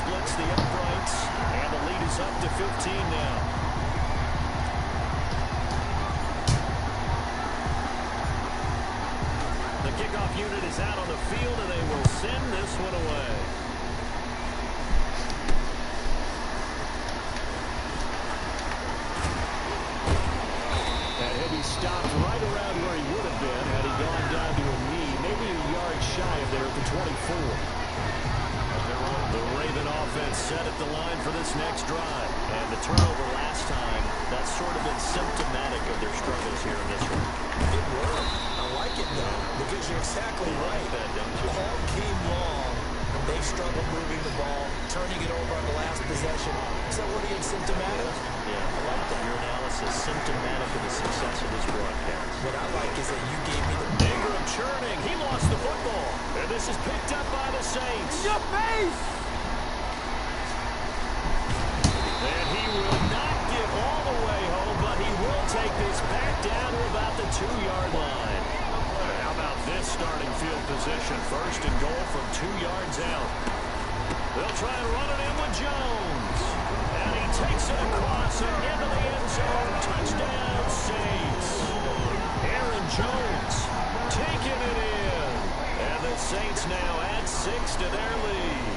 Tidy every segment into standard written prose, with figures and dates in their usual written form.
splits the uprights, and the lead is up to 15 now. The kickoff unit is out on the field, and they will send this one away. And he'll be stopped right around where he would have been had he gone down to a knee, maybe a yard shy of there at the 24. The Raven offense set at the line for this next drive. And the turnover last time, that's sort of been symptomatic of their struggles here in this one. It worked. I like it, though, because you're exactly right. That, don't you? All game long, they struggled moving the ball, turning it over on the last possession. Is that what again, symptomatic? Yeah, I like that. Your analysis, symptomatic of the success of this broadcast. What I like is that you gave me the... Ingram churning. He lost the football. And this is picked up by the Saints. Your face! And he will not get all the way home, but he will take this back down to about the 2-yard line. How about this starting field position? First and goal from 2 yards out. They'll try and run it in with Jones. And he takes it across and into the end zone. Touchdown, Saints. Aaron Jones taking it in. And the Saints now add 6 to their lead.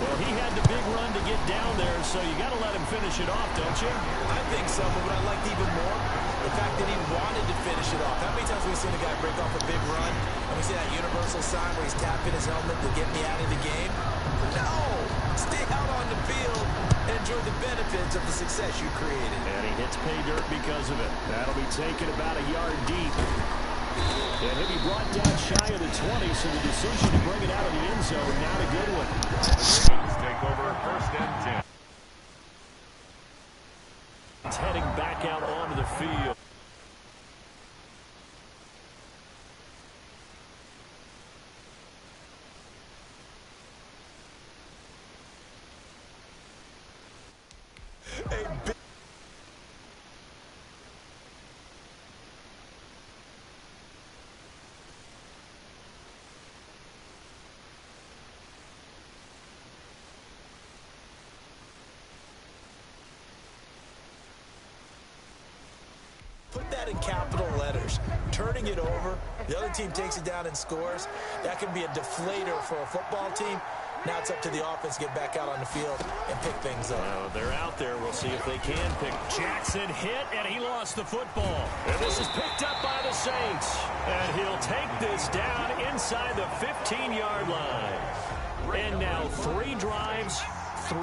Well, he had the big run to get down there, so you got to let him finish it off, don't you? I think so, but what I liked even more, the fact that he wanted to finish it off. How many times have we seen a guy break off a big run, and we see that universal sign where he's tapping his helmet to get me out of the game? No! Stay out on the field and enjoy the benefits of the success you created. And he hits pay dirt because of it. That'll be taken about a yard deep. And he'll be brought down shy of the 20, so the decision to bring it out of the end zone, not a good one. Ravens take over first and 10. It's heading back out onto the field. Put that in capital letters. Turning it over, the other team takes it down and scores. That can be a deflator for a football team. Now it's up to the offense to get back out on the field and pick things up. They're out there. We'll see if they can pick. Jackson hit, and he lost the football. And this is picked up by the Saints. And he'll take this down inside the 15-yard line. And now 3 drives, 3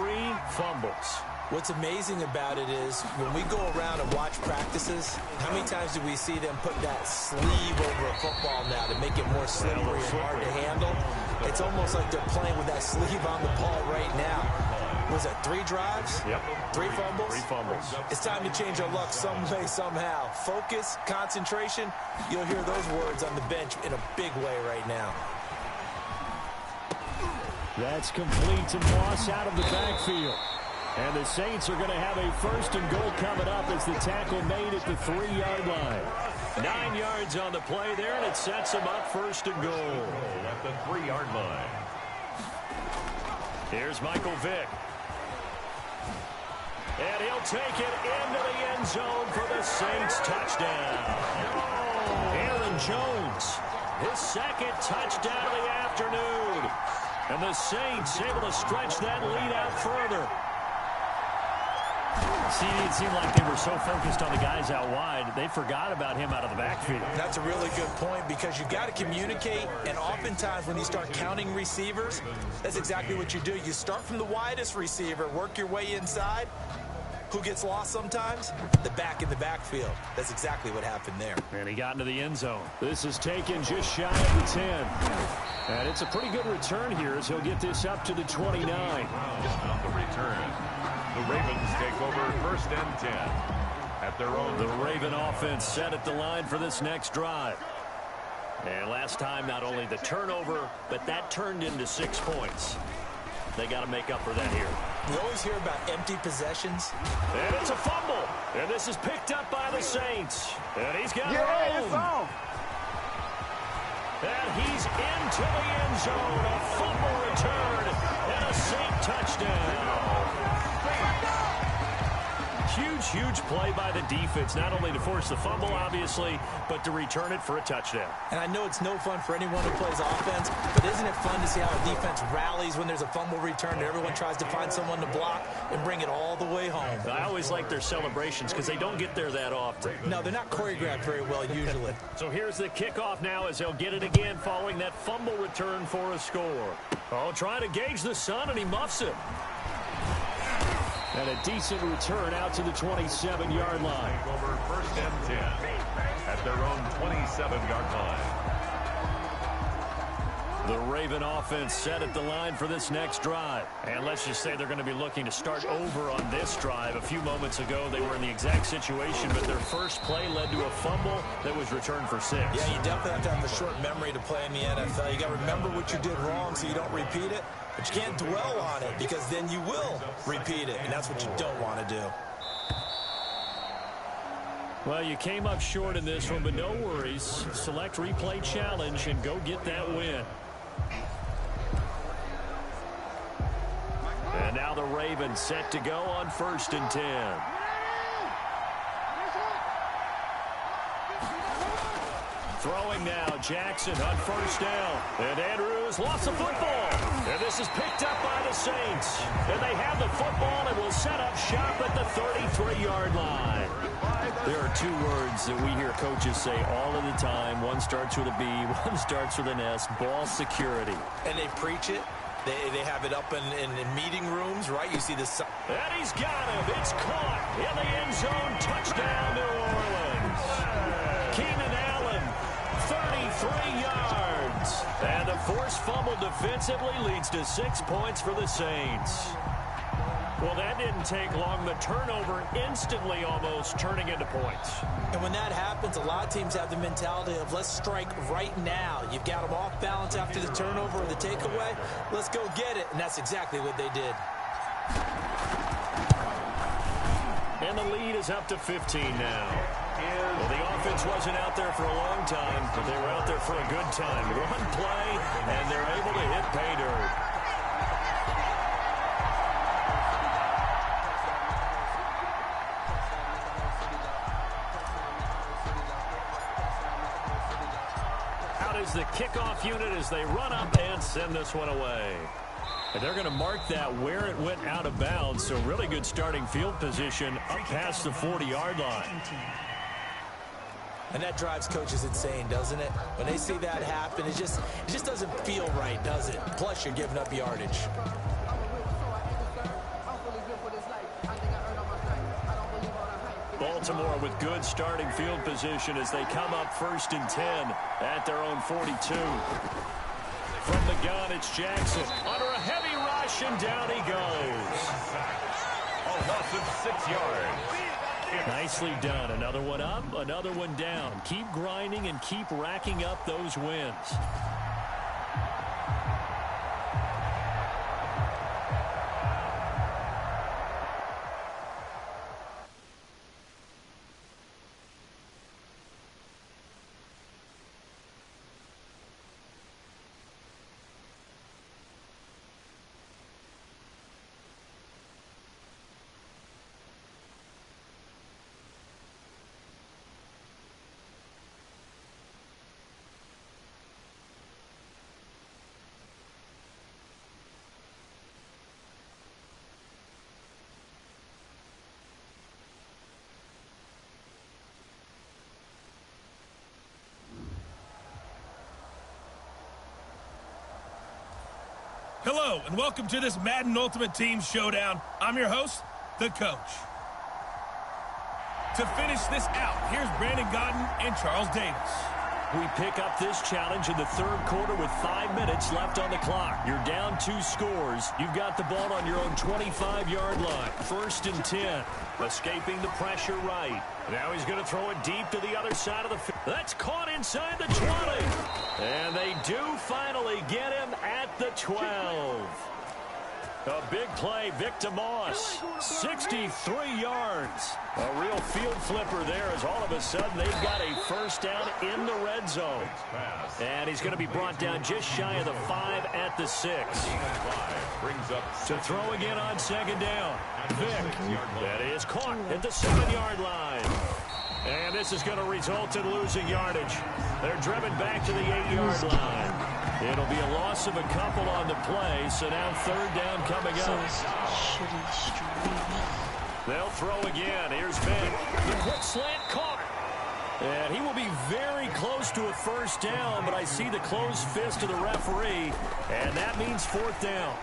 fumbles. What's amazing about it is when we go around and watch practices, how many times do we see them put that sleeve over a football now to make it more slippery and hard to handle? It's almost like they're playing with that sleeve on the ball right now. Was that 3 drives? Yep. 3 fumbles? 3 fumbles. It's time to change our luck some way, somehow. Focus, concentration, you'll hear those words on the bench in a big way right now. That's complete to Moss out of the backfield. And the Saints are going to have a first and goal coming up as the tackle made at the 3-yard line. 9 yards on the play there, and it sets them up first and goal. At the 3-yard line. Here's Michael Vick. And he'll take it into the end zone for the Saints touchdown. Aaron Jones, his 2nd touchdown of the afternoon. And the Saints able to stretch that lead out further. See, it seemed like they were so focused on the guys out wide, they forgot about him out of the backfield. That's a really good point because you've got to communicate, and oftentimes when you start counting receivers, that's exactly what you do. You start from the widest receiver, work your way inside. Who gets lost sometimes? The back in the backfield. That's exactly what happened there. And he got into the end zone. This is taken just shy of the 10. And it's a pretty good return here as he'll get this up to the 29. Just on the return. The Ravens take over first and 10 at their own. The Raven offense set at the line for this next drive. And last time, not only the turnover, but that turned into 6 points. They got to make up for that here. We always hear about empty possessions. And it's a fumble. And this is picked up by the Saints. And he's got Yeah, it's room. off. And he's he's into the end zone. A fumble return and a safe touchdown. Huge play by the defense, not only to force the fumble, obviously, but to return it for a touchdown. And I know it's no fun for anyone who plays offense, but isn't it fun to see how a defense rallies when there's a fumble return and everyone tries to find someone to block and bring it all the way home? I always like their celebrations because they don't get there that often. No, they're not choreographed very well usually. So here's the kickoff now as they'll get it again following that fumble return for a score. Oh, trying to gauge the sun, and he muffs it. And a decent return out to the 27-yard line. Over 1st and 10 at their own 27-yard line. The Raven offense set at the line for this next drive. And let's just say they're going to be looking to start over on this drive. A few moments ago, they were in the exact situation, but their first play led to a fumble that was returned for 6. Yeah, you definitely have to have a short memory to play in the NFL. You got to remember what you did wrong so you don't repeat it. But you can't dwell on it because then you will repeat it, and that's what you don't want to do. Well, you came up short in this one, but no worries. Select replay challenge and go get that win. And now the Ravens set to go on 1st and 10. Throwing now, Jackson on 1st down. And Andrews lost the football. And this is picked up by the Saints. And they have the football and will set up shop at the 33-yard line. There are 2 words that we hear coaches say all of the time. One starts with a B, one starts with an S, ball security. And they preach it. They have it up in meeting rooms, right? You see this. And he's got him. It's caught in the end zone. Touchdown, New Orleans. Keenan Allen, 33 yards. And the forced fumble defensively leads to 6 points for the Saints. Well, that didn't take long. The turnover instantly almost turning into points. And when that happens, a lot of teams have the mentality of let's strike right now. You've got them off balance after the turnover or the takeaway. Let's go get it. And that's exactly what they did. And the lead is up to 15 now. Well, the offense wasn't out there for a long time, but they were out there for a good time. One play, and they're able to hit pay dirt. The kickoff unit as they run up and send this one away. And they're going to mark that where it went out of bounds. So really good starting field position up past the 40-yard line. And that drives coaches insane, doesn't it? When they see that happen, it just doesn't feel right, does it? Plus, you're giving up yardage. Baltimore with good starting field position as they come up 1st and 10 at their own 42. From the gun, it's Jackson under a heavy rush, and down he goes. A loss of 6 yards. Nicely done. Another one up, another one down. Keep grinding and keep racking up those wins. Hello, and welcome to this Madden Ultimate Team Showdown. I'm your host, the coach. To finish this out, here's Brandon Godden and Charles Davis. We pick up this challenge in the 3rd quarter with 5 minutes left on the clock. You're down 2 scores. You've got the ball on your own 25-yard line. 1st and 10. Escaping the pressure right. Now he's going to throw it deep to the other side of the field. That's caught inside the 20. And they do finally get him at the 12. A big play, Victor Moss, 63 yards. A real field flipper there as all of a sudden they've got a first down in the red zone. And he's going to be brought down just shy of the 5 at the 6. To throw again on second down. Vic, that is caught at the 7-yard line. And this is going to result in losing yardage. They're driven back to the 8-yard line. It'll be a loss of a couple on the play, so now third down coming up. They'll throw again. Here's Vic. The quick slant caught. And he will be very close to a first down, but I see the closed fist of the referee, and that means fourth down.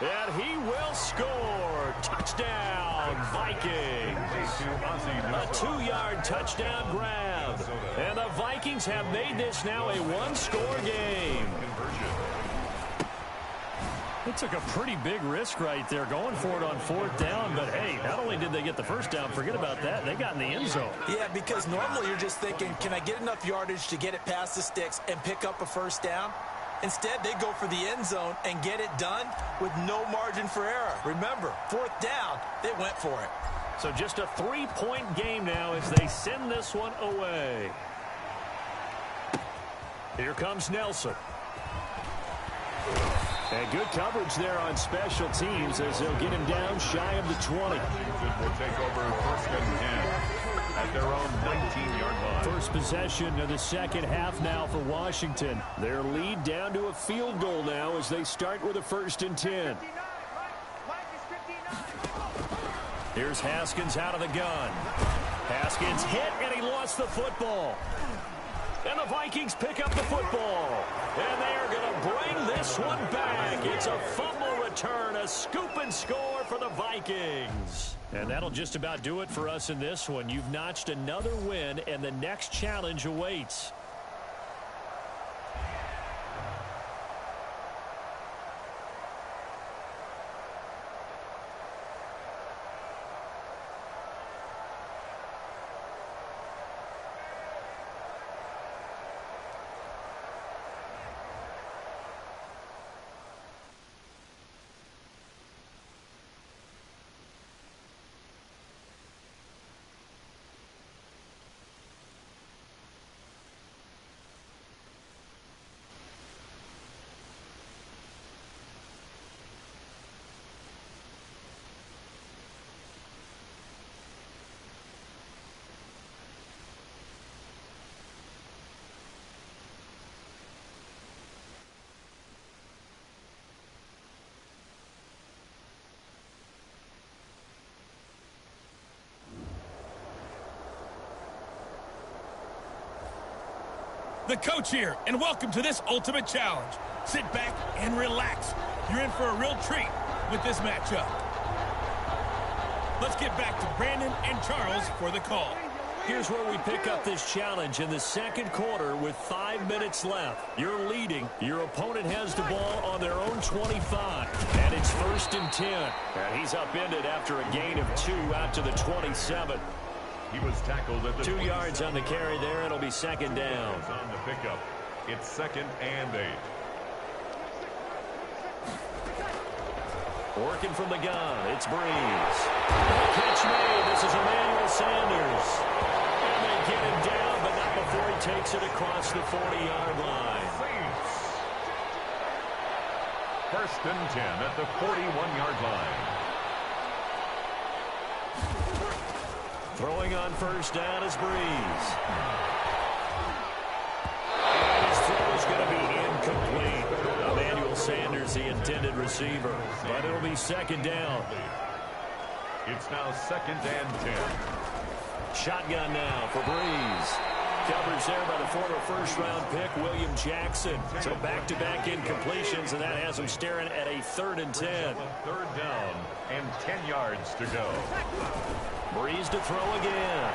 And he will score. Touchdown, Vikings. A 2-yard touchdown grab. And the Vikings have made this now a 1-score game. They took a pretty big risk right there going for it on fourth down. But, hey, not only did they get the first down, forget about that, they got in the end zone. Yeah, because normally you're just thinking, can I get enough yardage to get it past the sticks and pick up a first down? Instead, they go for the end zone and get it done with no margin for error. Remember, fourth down, they went for it. So just a 3-point game now as they send this one away. Here comes Nelson. And good coverage there on special teams as they'll get him down shy of the 20. Will take over first and 10 at their own 19-yard line. First possession of the second half now for Washington. Their lead down to a field goal now as they start with a first and 10. Here's Haskins out of the gun. Haskins hit, and he lost the football. And the Vikings pick up the football. And they are going to bring this one back. It's a fumble return, a scoop and score for the Vikings. And that'll just about do it for us in this one. You've notched another win, and the next challenge awaits. The coach here, and welcome to this ultimate challenge. Sit back and relax. You're in for a real treat with this matchup. Let's get back to Brandon and Charles for the call. Here's where we pick up this challenge in the second quarter with 5 minutes left. You're leading. Your opponent has the ball on their own 25. And it's first and 10. And he's upended after a gain of 2 out to the 27. He was tackled at the 2 yards on the carry there. It'll be second down. On the pickup. It's second and 8. Working from the gun. It's Breeze. Catch made. This is Emmanuel Sanders. And they get him down, but not before he takes it across the 40-yard line. First and 10 at the 41-yard line. Throwing on first down is Breeze. And his throw is going to be incomplete. Emmanuel Sanders, the intended receiver. But it'll be second down. It's now second and 10. Shotgun now for Breeze. Coverage there by the former first-round pick, William Jackson. So back-to-back incompletions, and that has him staring at a third and 10. Third down and 10 yards to go. Breeze to throw again.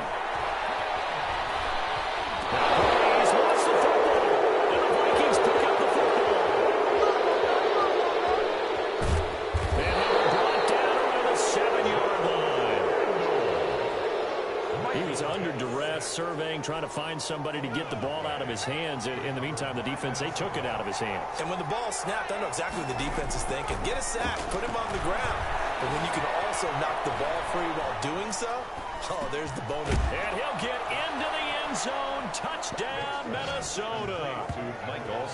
Breeze wants the football, and the Vikings pick up the football. And they were brought down around the 7-yard line. He was under duress surveying, trying to find somebody to get the ball out of his hands. In the meantime, the defense, they took it out of his hands. And when the ball snapped, I know exactly what the defense is thinking. Get a sack, put him on the ground. But when you can also knock the ball free while doing so, oh, there's the bonus. And he'll get into the end zone. Touchdown, Minnesota.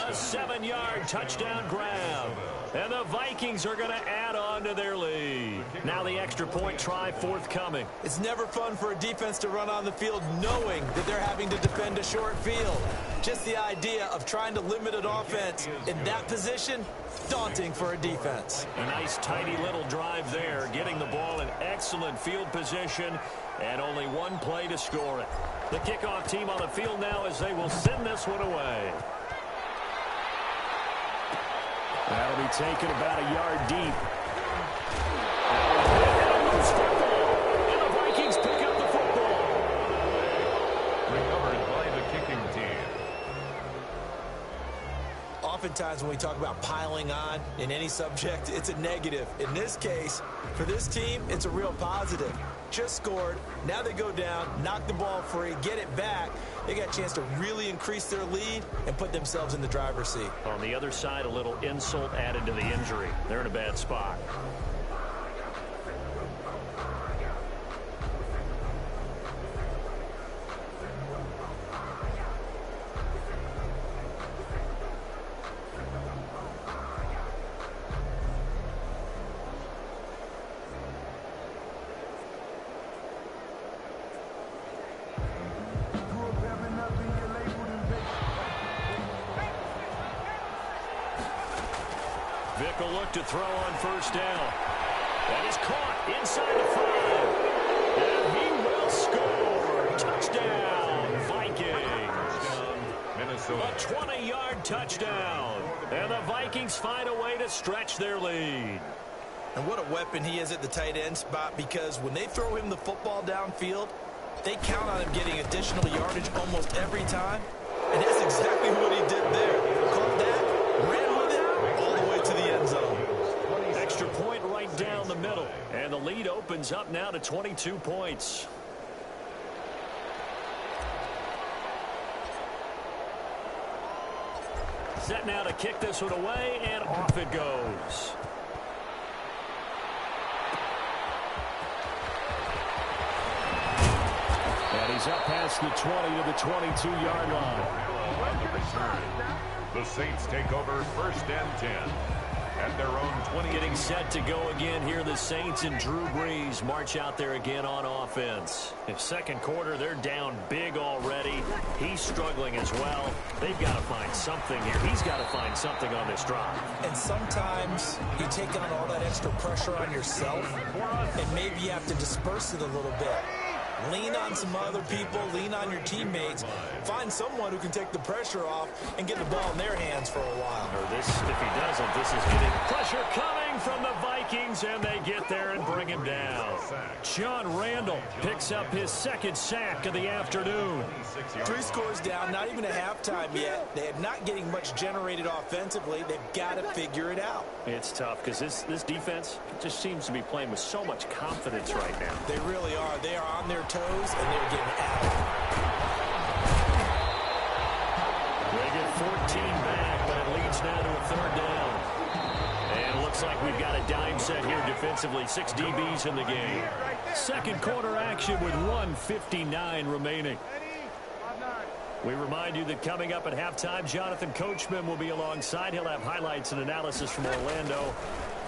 A 7-yard touchdown grab. And the Vikings are going to add on to their lead. Now the extra point try forthcoming. It's never fun for a defense to run on the field knowing that they're having to defend a short field. Just the idea of trying to limit an offense in that position, daunting for a defense. A nice, tidy little drive there, getting the ball in excellent field position, and only one play to score it. The kickoff team on the field now as they will send this one away. That'll be taken about a yard deep. And a loose football. And the Vikings pick up the football. Recovered by the kicking team. Oftentimes when we talk about piling on in any subject, it's a negative. In this case, for this team, it's a real positive. Just scored. Now they go down, knock the ball free, get it back. They got a chance to really increase their lead and put themselves in the driver's seat. On the other side, a little insult added to the injury. They're in a bad spot. Vick will look to throw on first down. That is caught inside the 5. And he will score. Touchdown, Vikings. Minnesota. A 20-yard touchdown. And the Vikings find a way to stretch their lead. And what a weapon he is at the tight end spot, because when they throw him the football downfield, they count on him getting additional yardage almost every time. And that's exactly what he did there. Caught that, ran with it, all the way to the end zone. Extra point right down the middle. And the lead opens up now to 22 points. Set now to kick this one away, and off it goes. And he's up past the 20 to the 22-yard line. On the return, the Saints take over first and 10 at their own 20. Getting set to go again here. The Saints and Drew Brees march out there again on offense. In second quarter, they're down big already. He's struggling as well. They've got to find something here. He's got to find something on this drive. And sometimes you take on all that extra pressure on yourself, and maybe you have to disperse it a little bit. Lean on some other people, lean on your teammates. Find someone who can take the pressure off and get the ball in their hands for a while. Or this, if he doesn't, this is getting pressure coming from the Vikings, and they get there and bring him down. John Randall picks up his second sack of the afternoon. 3 scores down, not even a halftime yet. They are not getting much generated offensively. They've got to figure it out. It's tough because this defense just seems to be playing with so much confidence right now. They really are. They are on their toes, and they're getting at it. They get 14 back, but it leads now to a third down. And it looks like we've got a dime set here defensively. 6 DBs in the game. Second quarter action with 1:59 remaining. We remind you that coming up at halftime, Jonathan Coachman will be alongside. He'll have highlights and analysis from Orlando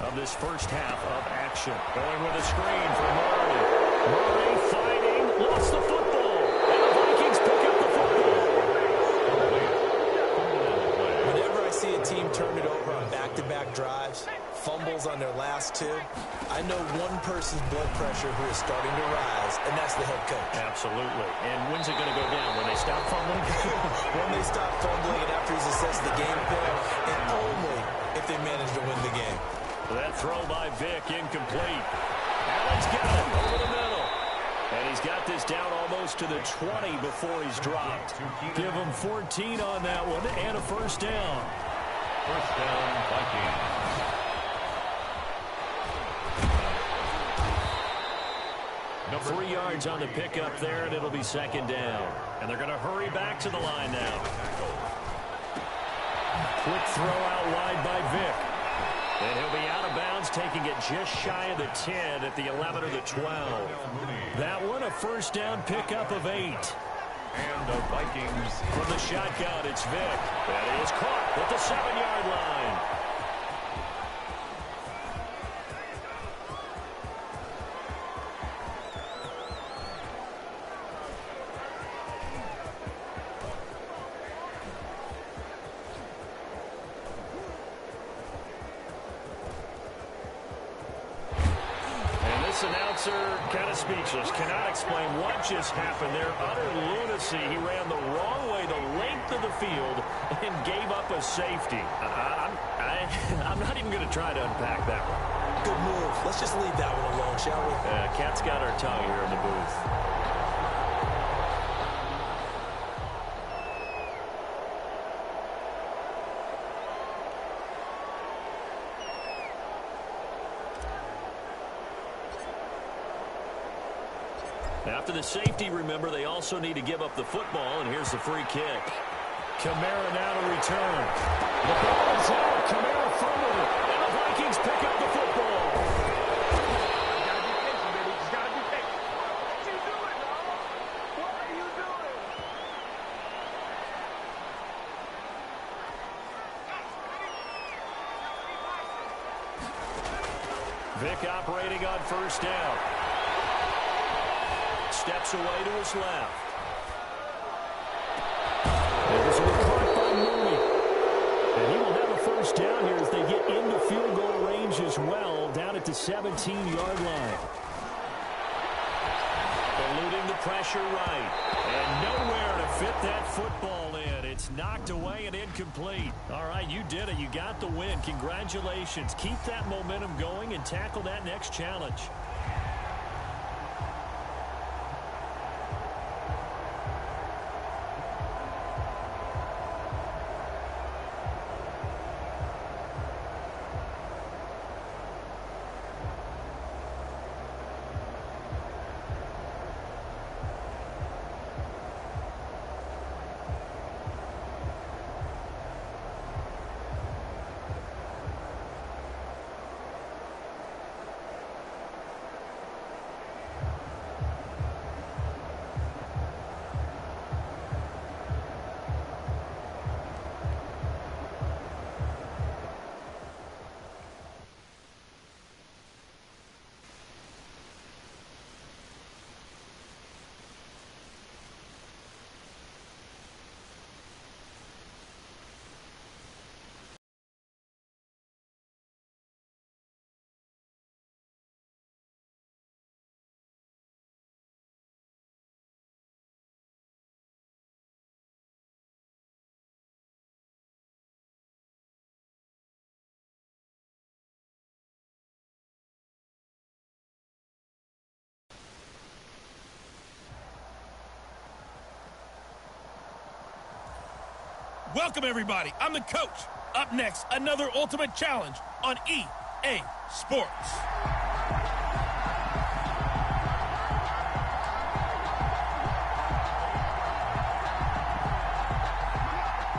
of this first half of action. Going with a screen for Murray. Murray fighting, lost the football. And the Vikings pick up the football. Whenever I see a team turn it over on back-to-back drives, fumbles on their last 2, I know one person's blood pressure who is starting to rise, and that's the head coach. Absolutely. And when's it going to go down? When they stop fumbling? When they stop fumbling and after he's assessed the game plan, and only if they manage to win the game. That throw by Vick, incomplete. Allen's got it over the middle. And he's got this down almost to the 20 before he's dropped. Give him 14 on that one and a first down. First down, Vikings. 3 yards on the pickup there, and it'll be second down. And they're going to hurry back to the line now. Quick throw out wide by Vick. And he'll be out of bounds, taking it just shy of the 10 at the 11 or the 12. That one, a first down pickup of 8. And the Vikings. From the shotgun, it's Vick. That is caught at the 7-yard line. Announcer kind of speechless, cannot explain what just happened there. Utter lunacy. He ran the wrong way the length of the field and gave up a safety. I'm not even going to try to unpack that one. Good move. Let's just leave that one alone, shall we? Cat's got our tongue here in the booth. After the safety, remember, they also need to give up the football, and here's the free kick. Kamara now to return. The ball is out. Kamara fumbled it, and the Vikings pick up the football. Gotta be patient, baby. Just gotta be patient. What you doing, dog? What are you doing? Vick operating on first down. Steps away to his left. There's a caught by Mooney. And he will have a first down here as they get into field goal range as well, down at the 17-yard line. Eluding the pressure right. And nowhere to fit that football in. It's knocked away and incomplete. All right, you did it. You got the win. Congratulations. Keep that momentum going and tackle that next challenge. Welcome, everybody. I'm the coach. Up next, another Ultimate Challenge on EA Sports.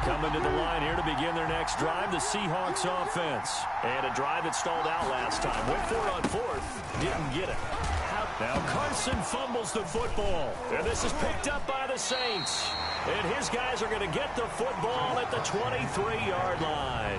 Coming to the line here to begin their next drive, the Seahawks offense. And a drive that stalled out last time. Went for it on fourth. Didn't get it. Now Carson fumbles the football. And this is picked up by the Saints. And his guys are going to get the football at the 23-yard line.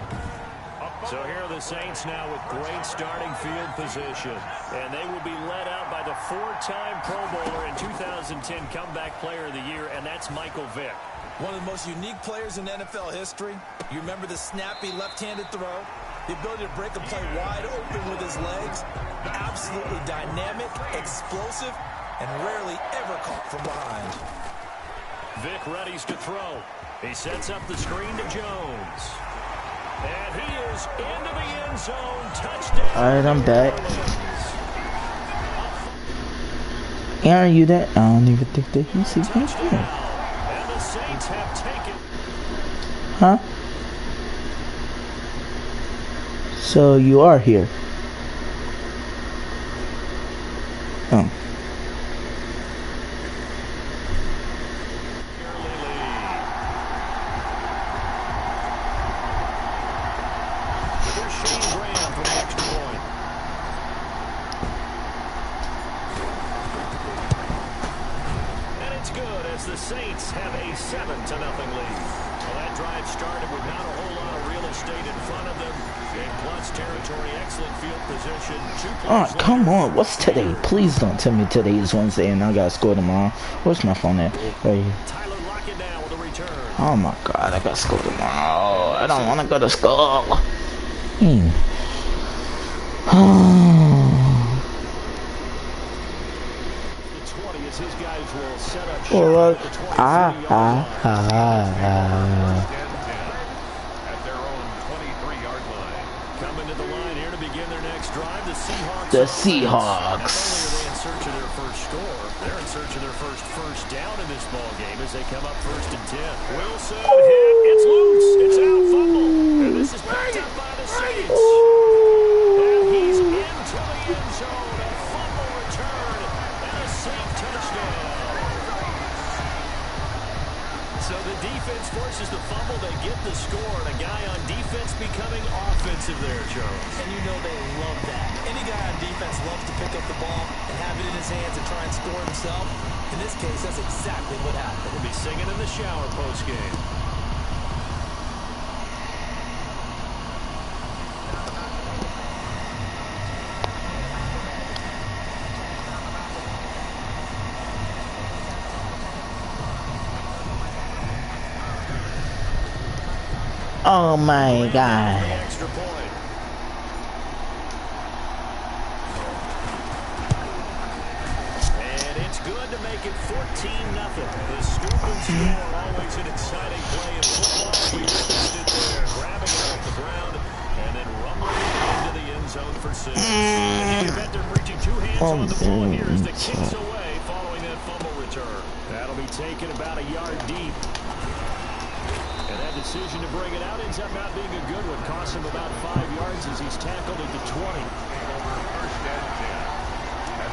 So here are the Saints now with great starting field position. And they will be led out by the 4-time Pro Bowler and 2010 Comeback Player of the Year, and that's Michael Vick. One of the most unique players in NFL history. You remember the snappy left-handed throw? The ability to break a play wide open with his legs. Absolutely dynamic, explosive, and rarely ever caught from behind. Vick readies to throw. He sets up the screen to Jones. And he is into the end zone. Touchdown. All right, I'm back. Aaron, you that? I don't even think that you see me. And the Saints have taken. Huh? So you are here. Oh. with not a whole lot of real estate in front of them. In plus territory, excellent field position. Oh, come on. What's today? Please don't tell me today is Wednesday and I gotta score tomorrow. Where's my phone at? Right here. Tyler Lockett now with a return. Oh my god, I gotta score tomorrow. I don't wanna go to school. His guys will set up Well, shop at their own 23-yard line. coming to the line here to begin their next drive. The Seahawks. The Seahawks. Not only are they in search of their first score, they're in search of their first down in this ball game as they come up 1st and 10. Wilson hit. It's loose. It's out. Fumble. And this is picked up by the Saints. And he's into the end zone. A fumble return and a safe touchdown. So the defense forces the fumble. They get the score. And a guy on defense becoming offensive there, Charles. And you know they love that. Any guy on defense loves to pick up the ball and have it in his hands and try and score himself. In this case, that's exactly what happened. He'll be singing in the shower post-game. Oh my god. Extra point. And it's good to make it 14-0. The scoop and score, always an exciting play in football. We witnessed it there, grabbing it off the ground and then rumbling it into the end zone for 6. And you bet they're reaching 2 hands on the ball here as the kick's away following that fumble return. That'll be taken about a yard deep. And that decision to bring it out ends up not being a good one. Costs him about 5 yards as he's tackled at the 20.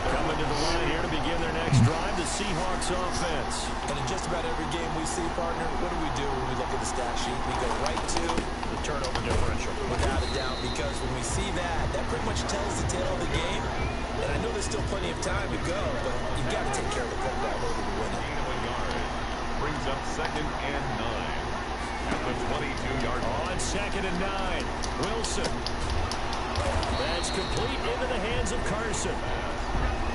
Coming to the line here to begin their next drive, the Seahawks offense. And in just about every game we see, partner, what do when we look at the stat sheet? We go right to The turnover differential. without a doubt, because when we see that, that pretty much tells the tale of the game. And I know there's still plenty of time to go, but you've got to take care of the football in order to win it. Brings up 2nd and 9. At the 22-yard line. On 2nd and 9, Wilson. That's complete into the hands of Carson.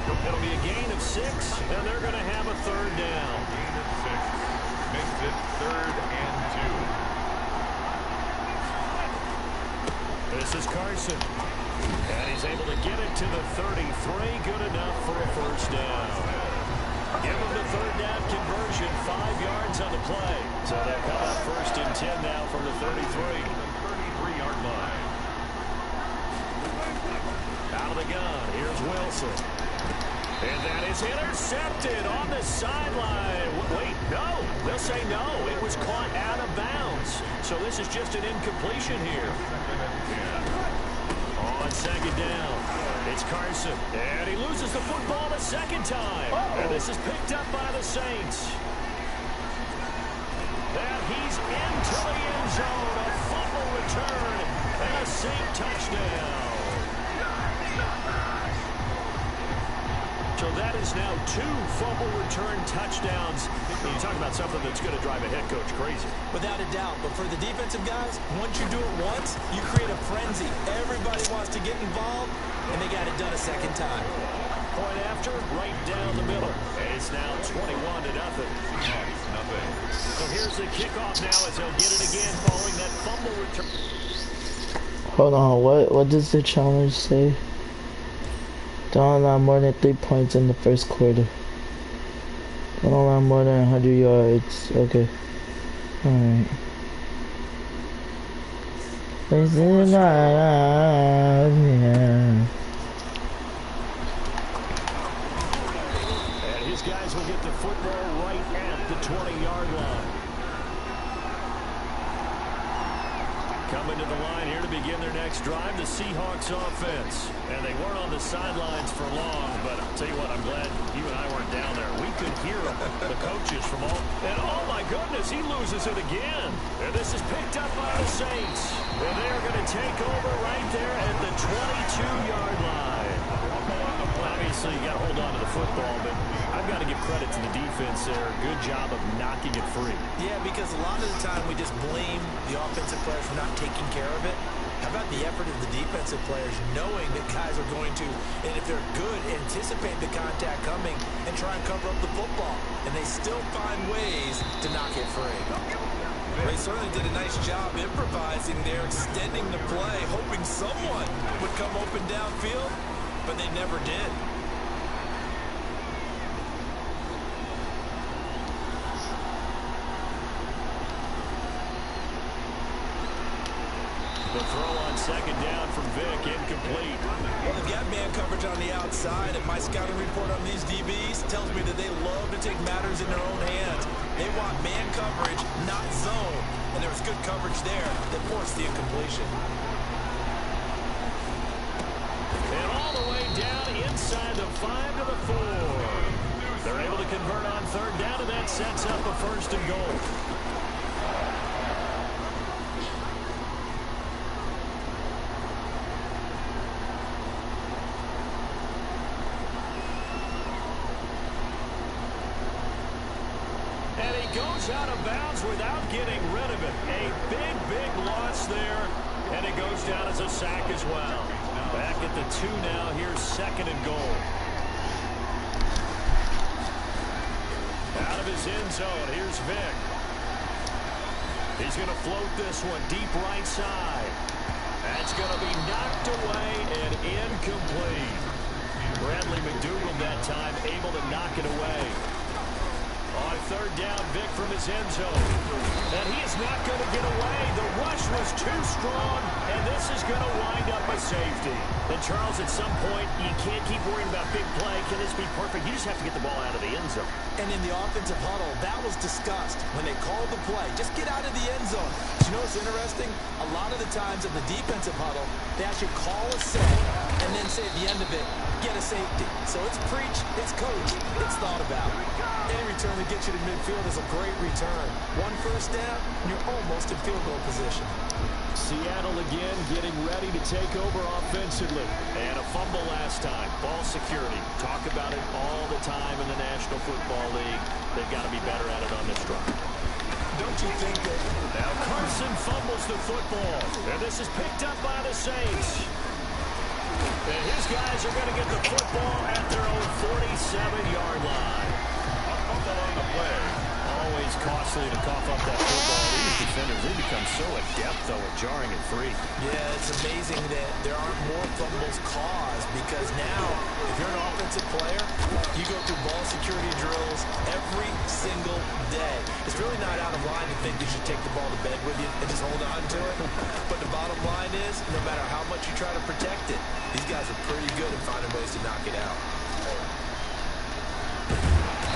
It'll be a gain of 6, and they're going to have a 3rd down. Gain of 6 makes it 3rd and 2. This is Carson. And he's able to get it to the 33. Good enough for a 1st down. Give him the 3rd down conversion, 5 yards on the play. So they'll come up 1st and 10 now from the 33. 33-yard line. Out of the gun, here's Wilson. And that is intercepted on the sideline. Wait, no. They'll say no. It was caught out of bounds. So this is just an incompletion here. On 2nd down, it's Carson. And he loses the football a 2nd time. And this is picked up by the Saints. And he's into the end zone. A fumble return and a Saint touchdown. So that is now 2 fumble return touchdowns. You talk about something that's going to drive a head coach crazy. Without a doubt, but for the defensive guys, once you do it once, you create a frenzy. Everybody wants to get involved, and they got it done a 2nd time. Point after, right down the middle. And it's now 21-0. So here's the kickoff now as they'll get it again following that fumble return. Hold on, what does the challenge say? Don't allow more than 3 points in the 1st quarter. Don't allow more than 100 yards. Okay. Alright. This is yeah. And his guys will get the football right at the 20-yard line. Coming to the line here to begin their next drive, the Seahawks offense. And they weren't on the sidelines for long, but I'll tell you what, I'm glad you and I weren't down there. We could hear the coaches from all... And oh my goodness, he loses it again. And this is picked up by the Saints. And they're going to take over right there at the 22-yard line. Well, I mean, Obviously, you got to hold on to the football, but I've got to give credit to the defense there. Good job of knocking it free. Yeah, because a lot of the time we just blame the offensive players for not taking care of it. How about the effort of the defensive players knowing that guys are going to, and if they're good, anticipate the contact coming and try and cover up the football. And they still find ways to knock it free. They certainly did a nice job improvising there, extending the play, hoping someone would come open downfield, but they never did. The throw on second down from Vic, incomplete. Well, they've got man coverage on the outside, and my scouting report on these DBs tells me that they love to take matters in their own hands. They want man coverage, not zone, and there was good coverage there that forced the incompletion. And all the way down inside the 5 to the 4. They're able to convert on third down, and that sets up a first and goal. Goes out of bounds without getting rid of it. A big, big loss there, and it goes down as a sack as well. Back at the 2 now. Here's second and goal. Out of his end zone, here's Vic. He's going to float this one deep right side. That's going to be knocked away and incomplete. Bradley McDougald that time able to knock it away. On third down, Vic from his end zone. And he is not going to get away. The rush was too strong, and this is going to wind up a safety. And, Charles, at some point, you can't keep worrying about big play. Can this be perfect? You just have to get the ball out of the end zone. And in the offensive huddle, that was discussed when they called the play. Just get out of the end zone. But you know what's interesting? A lot of the times in the defensive huddle, they actually call a set and then say at the end of it, get a safety. So it's preached, it's coached, it's thought about. Any return that gets you to midfield is a great return. One first down, and you're almost in field goal position. Seattle again getting ready to take over offensively. And a fumble last time. Ball security. Talk about it all the time in the National Football League. They've got to be better at it on this drive. Don't you think that... Now Carson fumbles the football. And this is picked up by the Saints. And his guys are going to get the football at their own 47-yard line. A fumble on the play. Always costly to cough up that football. These defenders, they become so adept, though, at jarring it free. Yeah, it's amazing that there aren't more fumbles caused because now, if you're an offensive player, you go through ball security drills every single day. It's really not out of line to think you should take the ball to bed with you and just hold on to it. But the bottom line is, no matter how much you try to protect it, these guys are pretty good at finding ways to knock it out.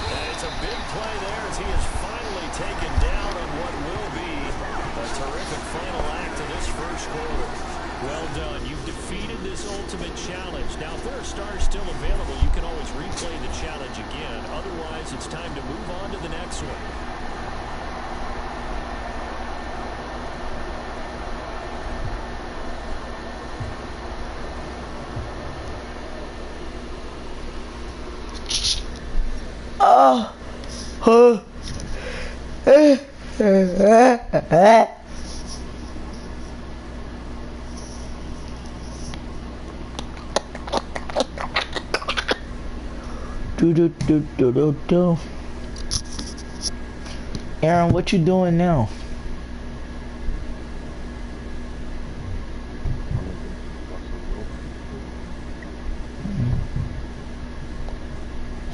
And it's a big play there as he is finally taken down on what will be a terrific final act of this first quarter. Well done. You've defeated this ultimate challenge. Now, if there are stars still available, you can always replay the challenge again. Otherwise, it's time to move on to the next one. Aaron, what you doing now?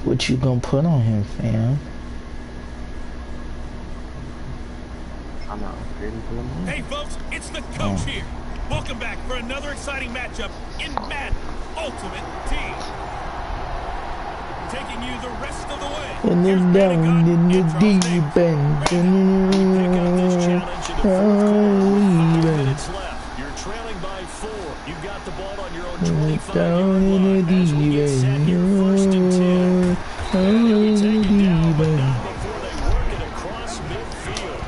What you gonna put on him, fam? Hey, folks, it's the coach here. Welcome back for another exciting matchup in Madden Ultimate Team. Taking you the rest of the way. And then down in the deep end. Pick up this challenge in the fourth quarter. 5 minutes left. You're trailing by 4. You've got the ball on your own 25-yard line. As we get set here, first and 10. And they'll take it down, but not before they work it across midfield.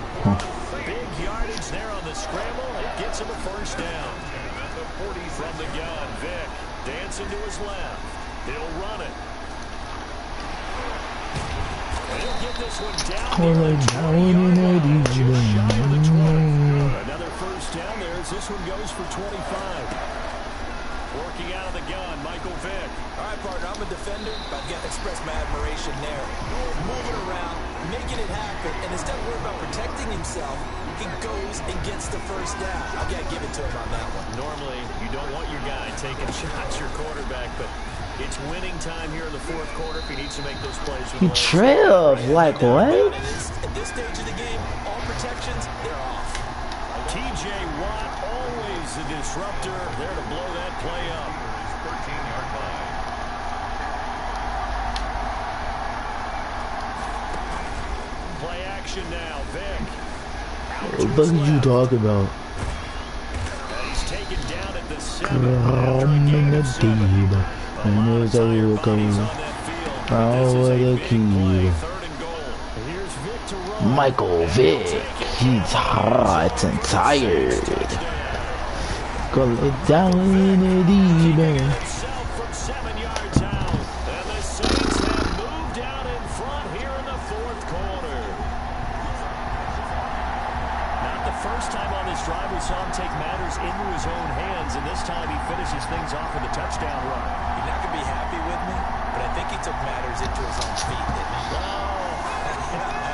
Big yardage there on the scramble. It gets him a first down. From the gun, Vic dancing to his left. He'll run it. And he'll get this one down. Another first down there as this one goes for 25. Working out of the gun, Michael Vick. All right, partner, I'm a defender, but I've got to express my admiration there. Moving around, making it happen, and instead of worrying about protecting himself, he goes and gets the first down. I've got to give it to him on that one. Normally, you don't want your guy taking shots, your quarterback, but it's winning time here in the fourth quarter if he needs to make those plays. He trailed, like what? At this stage of the game, all protections, they're off. T.J. Watt, always the disruptor, there to blow that play up. 13-yard line. Play action now, Vick. What are you talking about? He's taken down at the 7. And there's a bodies on that field. This is a big play, 3rd and goal. Here's Vick to run. Michael Vick, he's hot and tired. Go it down in the deep end. Himself from 7 yards out. And the Saints have moved out in front here in the fourth quarter. Not the first time on this drive we saw him take matters into his own hands, and this time he finishes things off with a touchdown run. You're not going to be happy with me, but I think he took matters into his own feet, didn't he?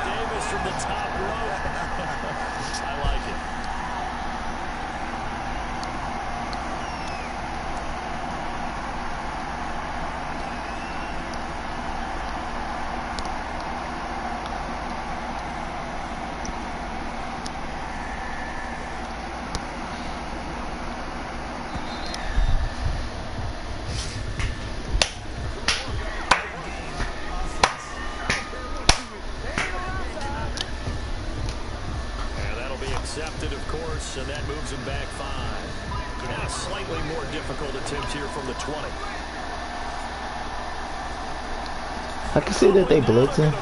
Davis from the top row. I like it. Accepted, of course, and that moves him back 5. Now slightly more difficult attempt here from the 20. I can see that they blitzing.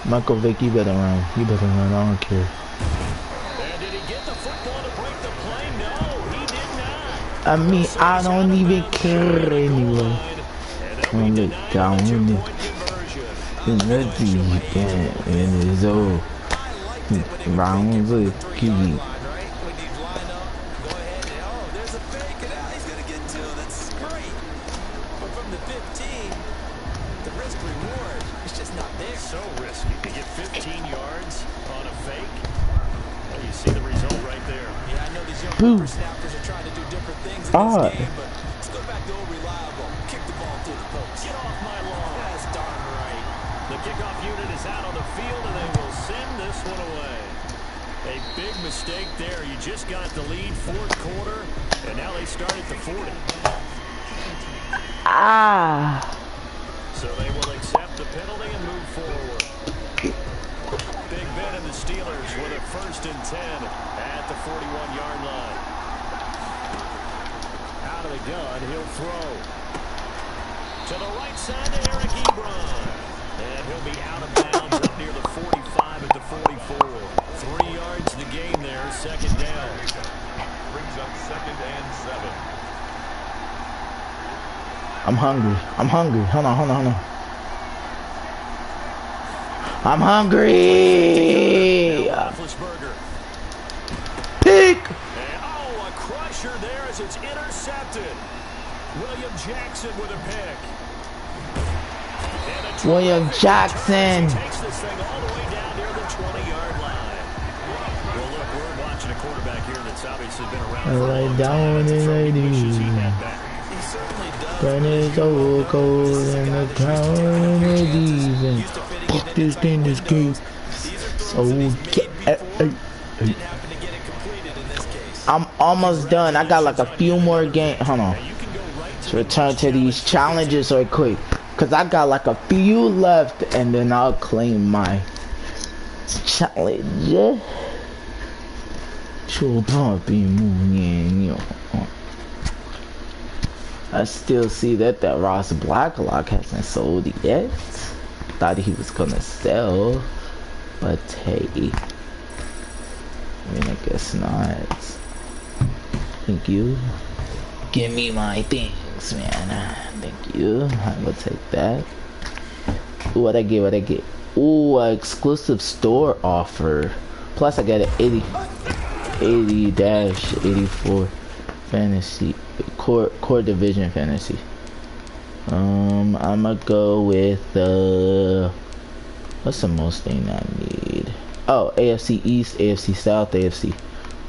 Michael Vick, you better run. You better run. I don't care. And did he get the football to break the play? No, he did not. I mean, I don't even care anyway. I'm look down in the deep end, and it's all rounds of key. When you line up, go ahead and, oh, there's a fake, and now he's going to get 2. That's great. But from the 15, the risk reward is just not there. So risky to get 15 yards on a fake. Well, you see the result right there. Yeah, I know these young snappers are trying to do different things in this game, but let's go back to old reliable. Kick the ball through the post. Get off my lawn. That's darn right. The kickoff unit is out on the field, and they will send this one away. A big mistake there. You just got the lead, fourth quarter, and now they start at the 40. So they will accept the penalty and move forward. Big Ben and the Steelers with a 1st and 10 at the 41-yard line. Out of the gun, he'll throw. To the right side to Eric Ebron. And he'll be out of bounds up near the 45 at the 44. 3 yards the gain there, 2nd down. Brings up 2nd and 7. I'm hungry. I'm hungry. Hold on. I'm hungry. Pick. And, oh, a crusher there as it's intercepted. William Jackson with a pick. William Jackson. Takes this thing all the way down near the 20-yard line. Well, look, we're watching a quarterback here that's obviously been around for a long time. It's a trophy he wishes he had back. He certainly does. When it's so cold in the town and the even fuck this thing is good. So I'm almost done. I got like a few more games. Hold on. Let's return to these challenges real quick. Cause I got like a few left and then I'll claim my challenge. I still see that Ross Blacklock hasn't sold yet. Thought he was gonna sell, but hey, I mean I guess not. Thank you. Give me my thing. Thanks, man. Thank you. I will take that. Ooh, what I get? What I get? Ooh, exclusive store offer. Plus, I got an 80-84 fantasy core division fantasy. I'ma go with what's the most thing I need? Oh, AFC East, AFC South, AFC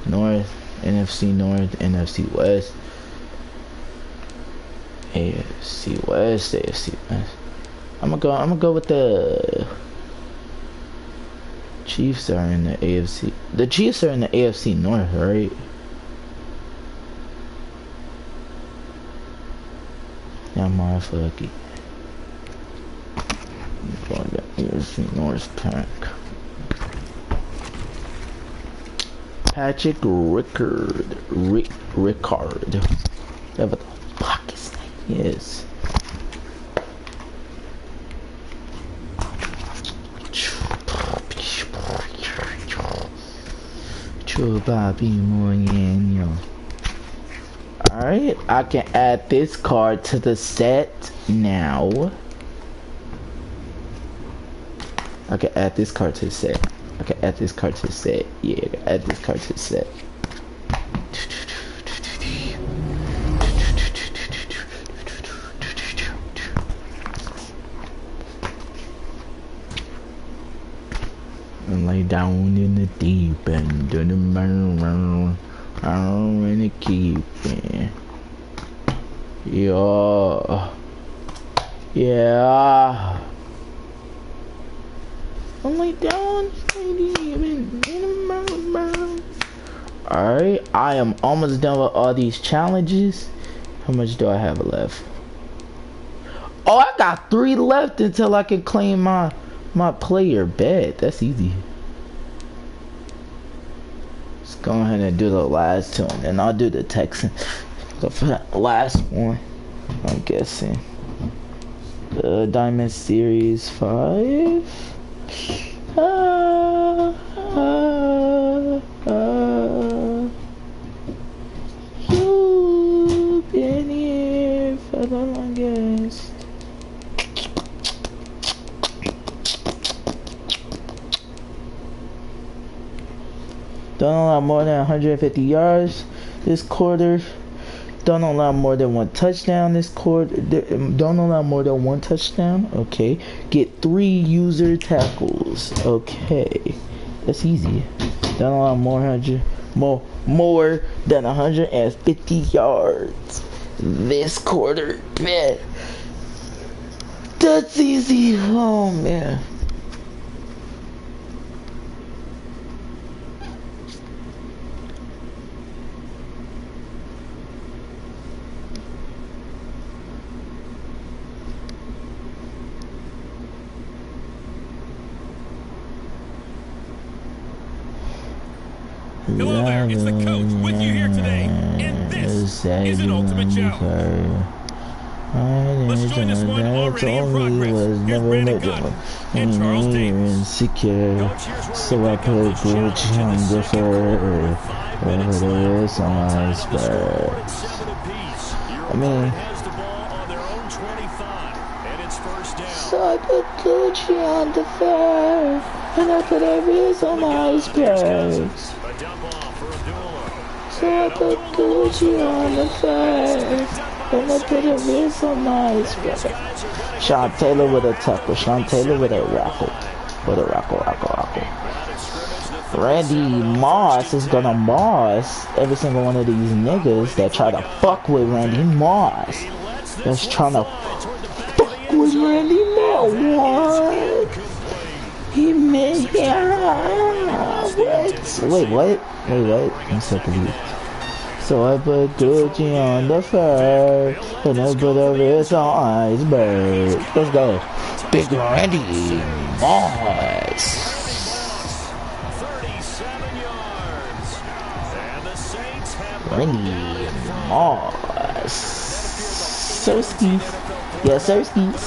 North, NFC North, NFC West, AFC West, AFC West. I'm gonna go with the Chiefs are in the AFC. The Chiefs are in the AFC North, right? Yeah, motherfucker. For the AFC North pack. Patrick Rickard. Whatever the fuck his name is. Alright, I can add this card to the set now. I can add this card to the set. I can add this card to the set. Yeah, I can add this card to the set. And lay down in the deep end, do the burn. I don't really keep it. Yeah. I'm like down. Alright, I am almost done with all these challenges. How much do I have left? Oh, I got 3 left until I can claim my player bet. That's easy. Let's go ahead and do the last 2 and then I'll do the Texan. So for that last one, I'm guessing the Diamond Series 5. You've been here for the longest. Don't allow more than 150 yards this quarter. Don't allow more than 1 touchdown this quarter. Don't allow more than 1 touchdown. Okay. Get 3 user tackles. Okay. That's easy. Don't allow more than 150 yards this quarter. Bet. That's easy. Oh man. Hello there, it's the coach with you here today, and this is an Ultimate Challenge. Let's join this one already in progress. Here's Brandon Gunn and Charles Davis. Insecure, so I put Gucci on the fur, whatever it is on my spur. I mean, so I put Gucci on the fur, and I put a wrist on my spur. So I put Gucci on the fur, and I put a wrist on my spur. Sean Taylor with a tackle, Sean Taylor with a rackle. Randy Moss is gonna moss every single one of these niggas that try to fuck with Randy Moss. That's trying to fuck with Randy Moss. What? He made Wait, what? I'm so confused. So I put Gucci on the fur, and I put a wrist on iceberg. Let's go. Big Randy Moss. 37 yards. And the Saints have Randy Moss. Sirskis. Yeah, Sirskis.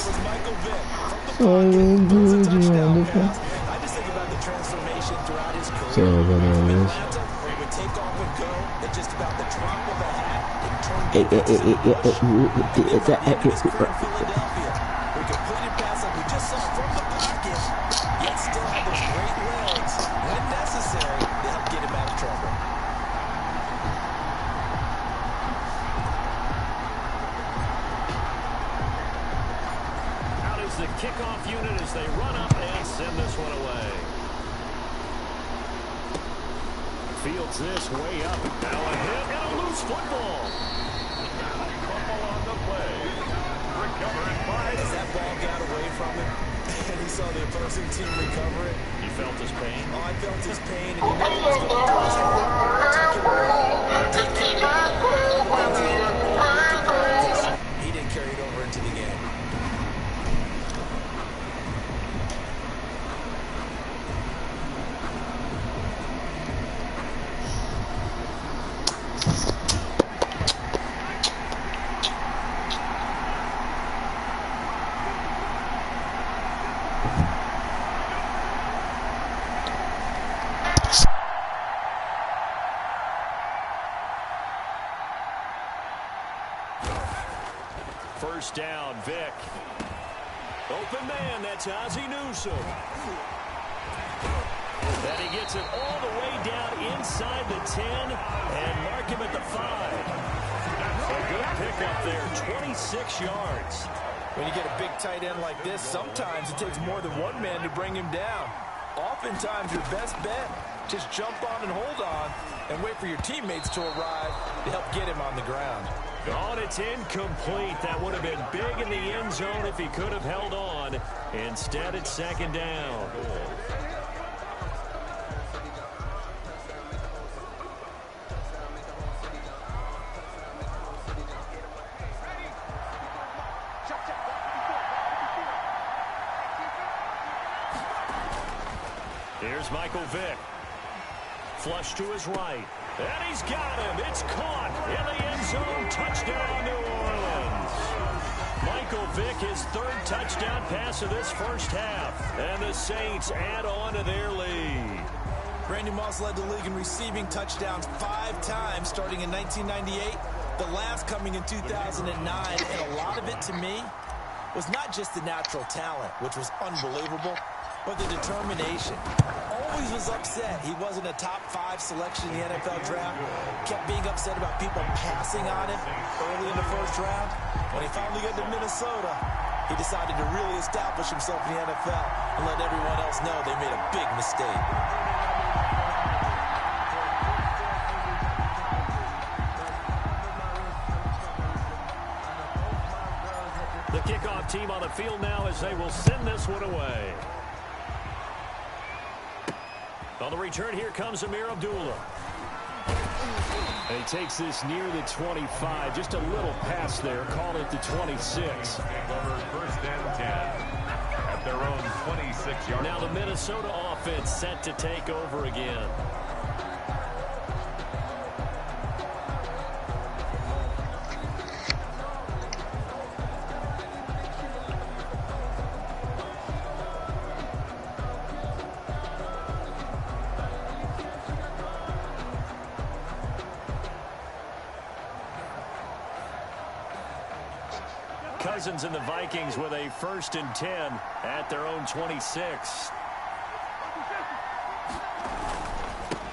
So I put Gucci on the fur. I just think about the transformation throughout his career. So whatever it is. He would take off and go. that just about the drop of a hat and turned defenses into mush. And then right into his career in Philadelphia, where he completed pass like we just saw from the pocket, yet still had those great legs. When necessary, to help get him out of trouble. Out is the kickoff unit as they run up and send this one away. Fields this way up. Now a hit and a loose football. Fumble on the play. Recovered by... As that ball got away from him, and he saw the opposing team recover it. You felt his pain? Oh, I felt his pain, and he never was going to do his particularly. He didn't carry it over into the game. First down, Vic. Open man, that's Ozzie Newsome. And he gets it all the way down inside the 10 and mark him at the 5. That's a good pickup there, 26 yards. When you get a big tight end like this, sometimes it takes more than one man to bring him down. Oftentimes, your best bet, just jump on and hold on and wait for your teammates to arrive to help get him on the ground. Oh, it's incomplete. That would have been big in the end zone if he could have held on. Instead, it's second down. Here's Michael Vick. Flush to his right. And he's got him. It's caught in the end zone. Touchdown, New Orleans. Michael Vick, his third touchdown pass of this first half. And the Saints add on to their lead. Randy Moss led the league in receiving touchdowns 5 times starting in 1998. The last coming in 2009. And a lot of it, to me, was not just the natural talent, which was unbelievable, but the determination. Always was upset he wasn't a top 5 selection in the NFL draft. Kept being upset about people passing on him early in the first round. When he finally got to Minnesota, he decided to really establish himself in the NFL and let everyone else know they made a big mistake. The kickoff team on the field now as they will send this one away. On the return, here comes Amir Abdullah. And he takes this near the 25. Just a little pass there. Call it the 26. Over first and 10 at their own 26-yard. Now the Minnesota offense set to take over again. Cousins and the Vikings with a 1st and 10 at their own 26.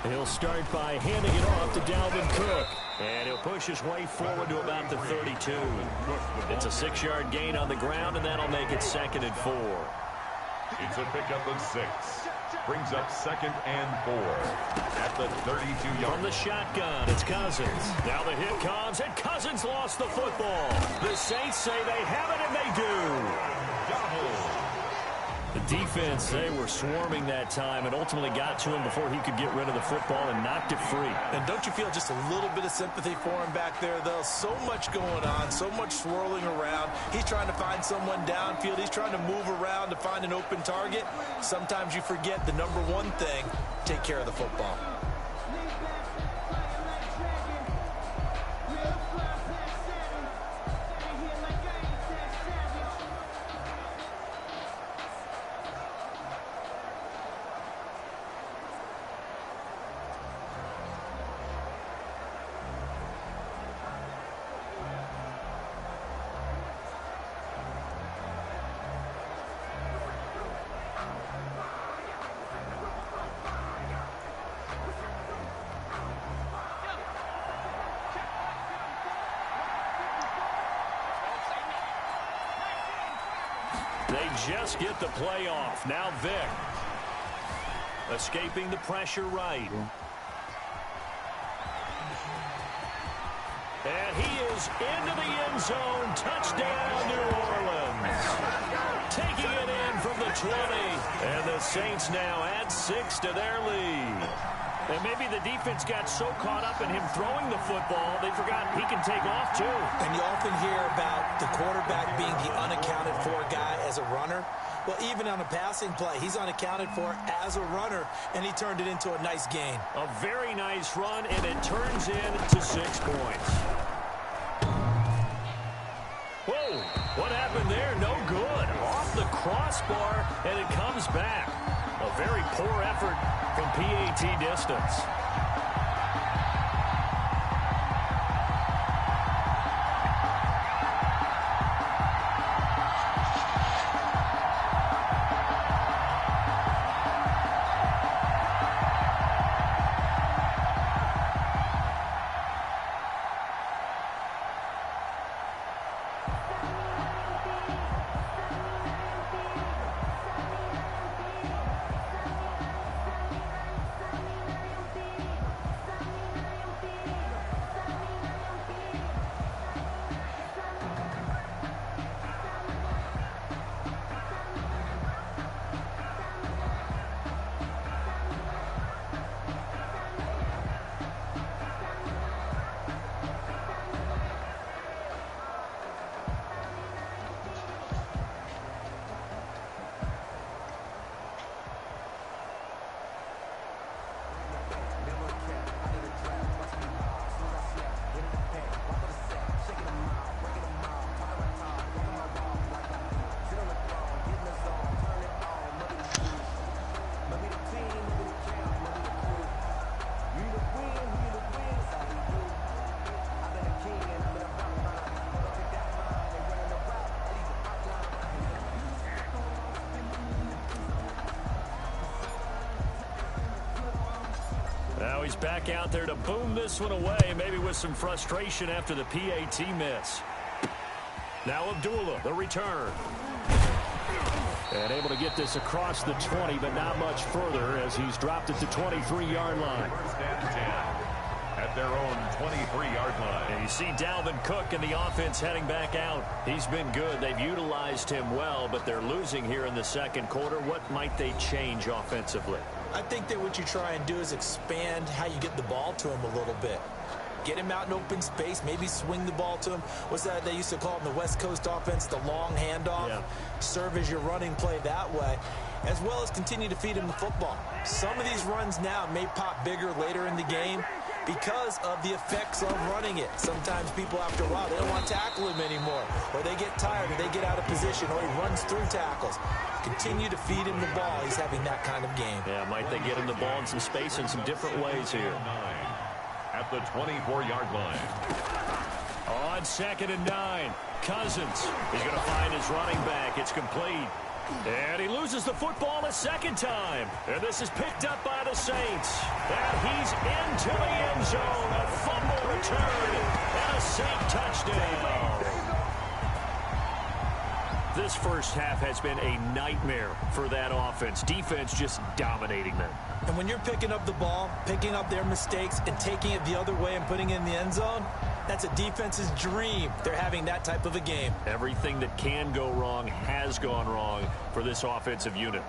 He'll start by handing it off to Dalvin Cook. And he'll push his way forward to about the 32. It's a 6-yard gain on the ground, and that'll make it 2nd and 4. It's a pickup of 6. Brings up 2nd and 4 at the 32-yard. From the shotgun, it's Cousins. Now the hit comes, and Cousins lost the football. The Saints say they have it, and they do. The defense, they were swarming that time and ultimately got to him before he could get rid of the football and knocked it free. And don't you feel just a little bit of sympathy for him back there, though? So much going on, so much swirling around. He's trying to find someone downfield. He's trying to move around to find an open target. Sometimes you forget the number one thing, take care of the football. They just get the play off. Now Vic. Escaping the pressure right. And he is into the end zone. Touchdown, New Orleans. Taking it in from the 20. And the Saints now add 6 to their lead. And maybe the defense got so caught up in him throwing the football, they forgot he can take off too. And you often hear about the quarterback being the unaccounted for guy as a runner. Well, even on a passing play, he's unaccounted for as a runner, and he turned it into a nice gain. A very nice run, and it turns into 6 points. Whoa, what happened there? No good. Off the crossbar, and it comes back. A very poor effort from PAT distance. Now he's back out there to boom this one away, maybe with some frustration after the PAT miss. Now Abdullah, the return. And able to get this across the 20, but not much further as he's dropped it to 23-yard line. First and 10 at their own 23-yard line. And you see Dalvin Cook and the offense heading back out. He's been good. They've utilized him well, but they're losing here in the second quarter. What might they change offensively? I think that what you try and do is expand how you get the ball to him a little bit. Get him out in open space, maybe swing the ball to him. What's that they used to call in the West Coast offense, the long handoff? Yeah. Serve as your running play that way, as well as continue to feed him the football. Some of these runs now may pop bigger later in the game because of the effects of running it. Sometimes people, after a while, they don't want to tackle him anymore, or they get tired, or they get out of position, or he runs through tackles. Continue to feed him the ball. He's having that kind of game. Yeah, might they get him the ball in some space in some different ways here. At the 24-yard line. On 2nd and 9, Cousins. He's going to find his running back. It's complete. And he loses the football a second time. And this is picked up by the Saints. And he's into the end zone. A fumble return and a Saint touchdown. This first half has been a nightmare for that offense. Defense just dominating them. And when you're picking up the ball, picking up their mistakes, and taking it the other way and putting it in the end zone, that's a defense's dream. They're having that type of a game. Everything that can go wrong has gone wrong for this offensive unit.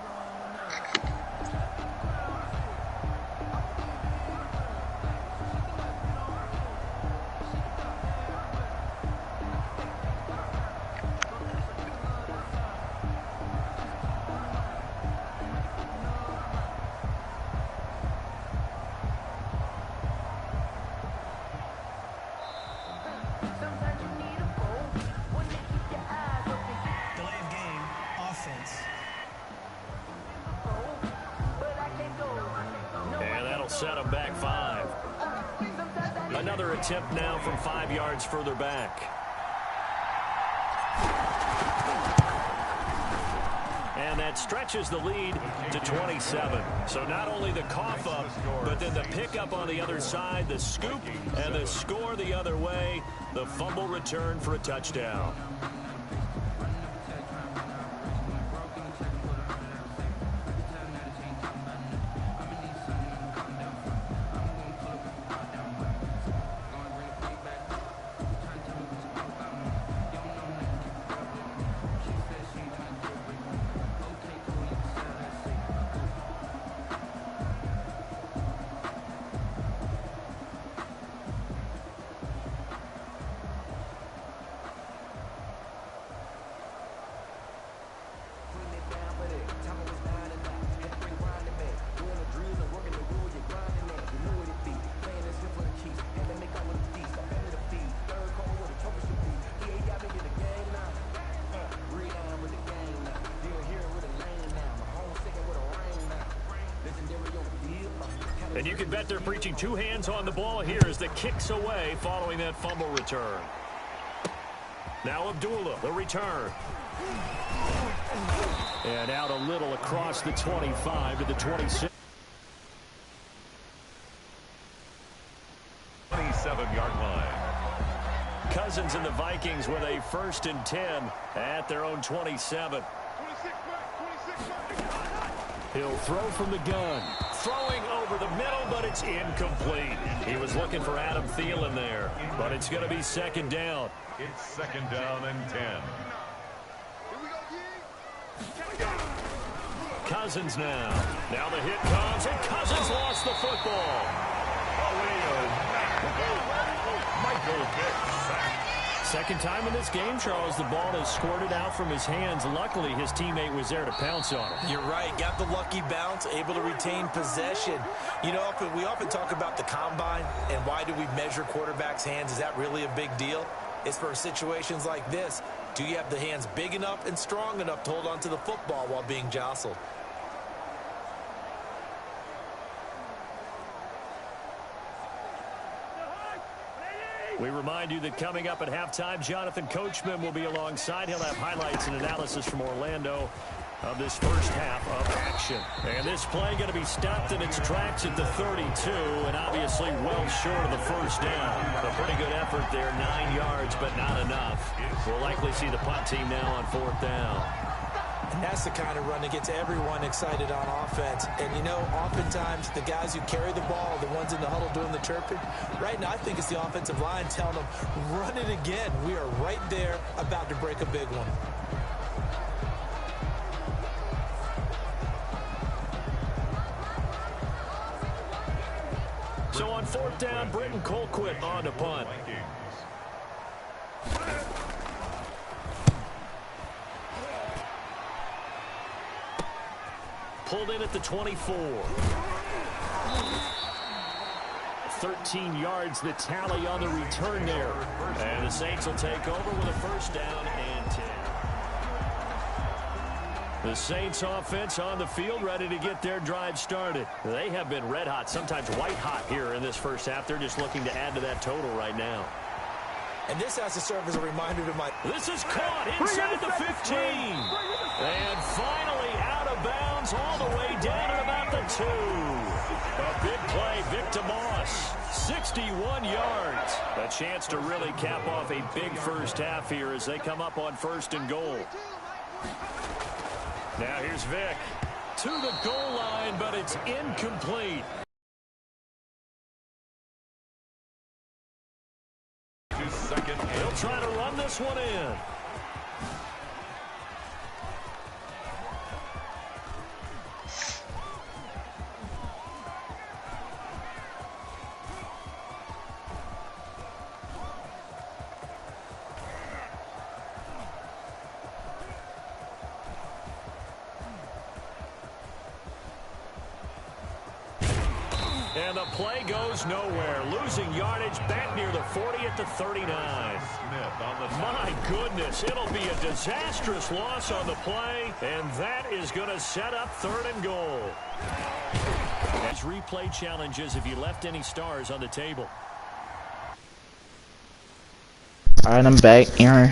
Set him back 5. Another attempt now from 5 yards further back. And that stretches the lead to 27. So not only the cough up, but then the pickup on the other side, the scoop, and the score the other way. The fumble return for a touchdown. And you can bet they're preaching two hands on the ball here as the kick's away following that fumble return. Now Abdullah, the return. And out a little across the 25 to the 26. 27-yard line. Cousins and the Vikings with a 1st and 10 at their own 27. He'll throw from the gun. Throwing over the middle, but it's incomplete. He was looking for Adam Thielen there, but it's going to be 2nd down. It's 2nd down and 10. Cousins now. Now the hit comes, and Cousins lost the football. Michael Vick sacked. 2nd time in this game, Charles, the ball is squirted out from his hands. Luckily, his teammate was there to pounce on it. You're right. Got the lucky bounce, able to retain possession. You know, we often talk about the combine and why do we measure quarterbacks' hands. Is that really a big deal? It's for situations like this. Do you have the hands big enough and strong enough to hold on to the football while being jostled? We remind you that coming up at halftime, Jonathan Coachman will be alongside. He'll have highlights and analysis from Orlando of this first half of action. And this play going to be stopped in its tracks at the 32, and obviously well short of the 1st down. A pretty good effort there, 9 yards, but not enough. We'll likely see the punt team now on 4th down. And that's the kind of run that gets everyone excited on offense. And, you know, oftentimes the guys who carry the ball, the ones in the huddle doing the chirping, right now I think it's the offensive line telling them, run it again. We are right there about to break a big one. So on 4th down, Britton Colquitt on to punt. Pulled in at the 24. 13 yards the tally on the return there. And the Saints will take over with a 1st down and 10. The Saints offense on the field ready to get their drive started. They have been red hot, sometimes white hot here in this first half. They're just looking to add to that total right now. And this has to serve as a reminder to my... This is caught inside the 15. And finally out of bounds all the way down at about the 2. A big play, Vic DeMoss, 61 yards. A chance to really cap off a big first half here as they come up on 1st and goal. Now here's Vic to the goal line, but it's incomplete. He'll try to run this one in. And the play goes nowhere. Losing yardage back near the 40 at the 39. My goodness, it'll be a disastrous loss on the play, and that is going to set up 3rd and goal. As replay challenges if you left any stars on the table. Alright, I'm back, Aaron.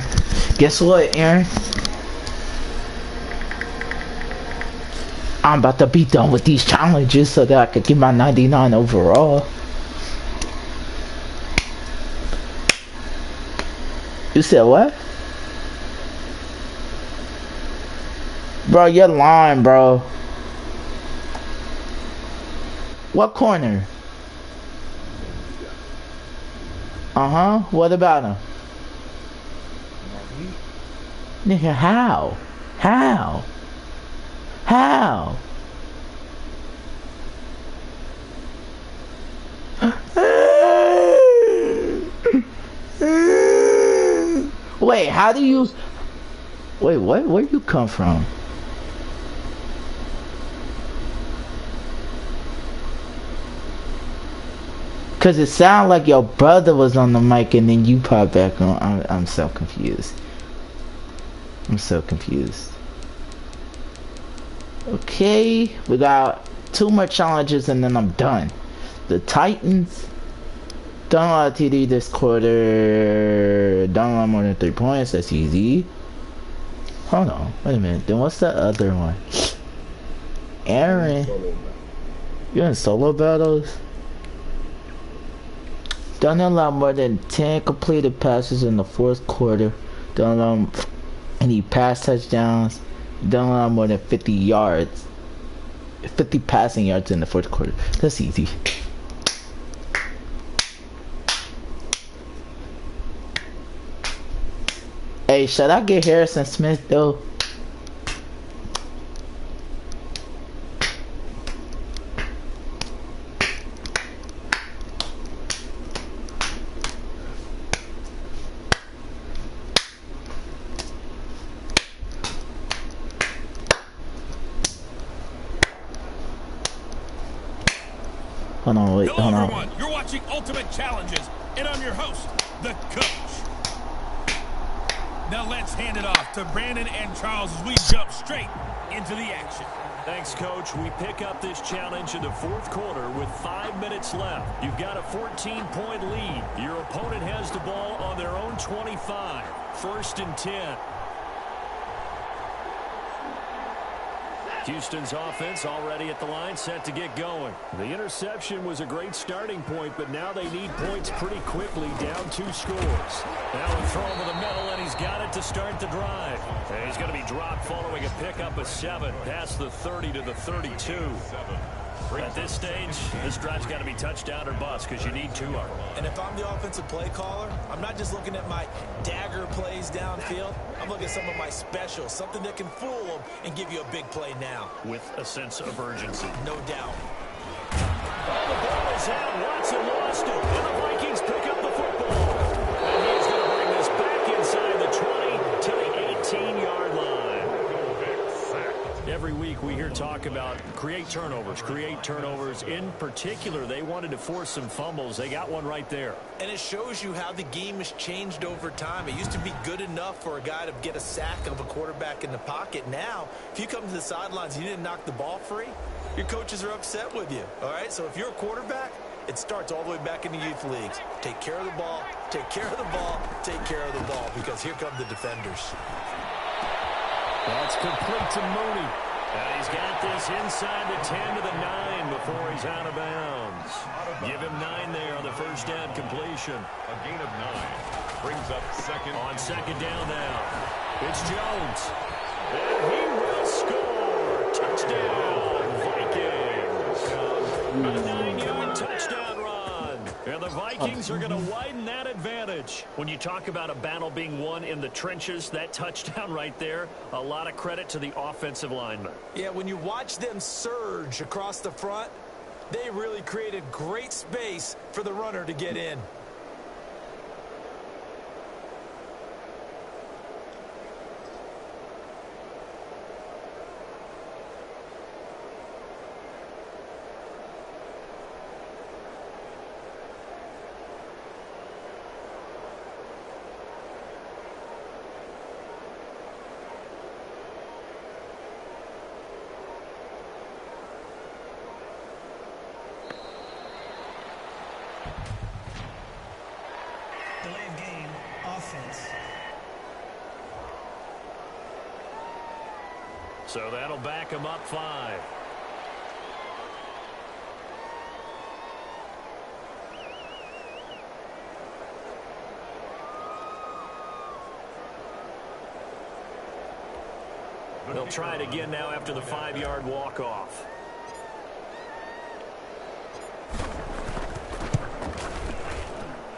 Guess what, Aaron? I'm about to be done with these challenges so that I could get my 99 overall. You said what? Bro, you're lying, bro. What corner? Uh-huh. What about him? Nigga, how? How? How? Wait, how do you... Wait, what? Where you come from? Cause it sounded like your brother was on the mic and then you popped back on. I'm so confused. I'm so confused. Okay, we got 2 more challenges and then I'm done. The Titans don't allow TD this quarter. Don't allow more than 3 points. That's easy. Hold on. Wait a minute. Then what's the other one? Aaron. You're in solo battles? Don't allow more than 10 completed passes in the fourth quarter. Don't allow any pass touchdowns. Don't allow more than 50 yards. 50 passing yards in the fourth quarter. That's easy. Hey, should I get Harrison Smith though? Hold on, wait, hold on. Everyone, you're watching Ultimate Challenges, and I'm your host, the coach. Now let's hand it off to Brandon and Charles as we jump straight into the action. Thanks, Coach. We pick up this challenge in the fourth quarter with 5 minutes left. You've got a 14-point lead. Your opponent has the ball on their own 25. 1st and 10. Houston's offense already at the line, set to get going. The interception was a great starting point, but now they need points pretty quickly, down 2 scores. Now a throw over the middle, and he's got it to start the drive. And he's going to be dropped following a pickup of 7 past the 30 to the 32. At this stage, this drive's got to be touchdown or bust because you need 2 of them. And if I'm the offensive play caller, I'm not just looking at my dagger plays downfield. I'm looking at some of my specials, something that can fool them and give you a big play now. With a sense of urgency. No doubt. The ball is out. Watson lost it. And the Vikings pick up the football. And he's going to bring this back inside the 20 to the 18-yard line. Every week we hear talk about create turnovers. In particular, they wanted to force some fumbles. They got one right there. And it shows you how the game has changed over time. It used to be good enough for a guy to get a sack of a quarterback in the pocket. Now, if you come to the sidelines and you didn't knock the ball free, your coaches are upset with you. All right, so if you're a quarterback, it starts all the way back in the youth leagues. Take care of the ball, take care of the ball, take care of the ball, because here come the defenders. That's complete to Mooney. And he's got this inside the 10 to the 9 before he's out of bounds. Give him 9 there on the first down completion. A gain of 9 brings up second. On second down now, it's Jones. And he will score. Touchdown, Vikings. A 9-yard touchdown run. And the Vikings are going to widen that advantage. When you talk about a battle being won in the trenches, that touchdown right there, a lot of credit to the offensive linemen. Yeah, when you watch them surge across the front, they really created great space for the runner to get in. Delay of game, offense. So that'll back him up 5. They'll try it again now after the 5-yard walk-off.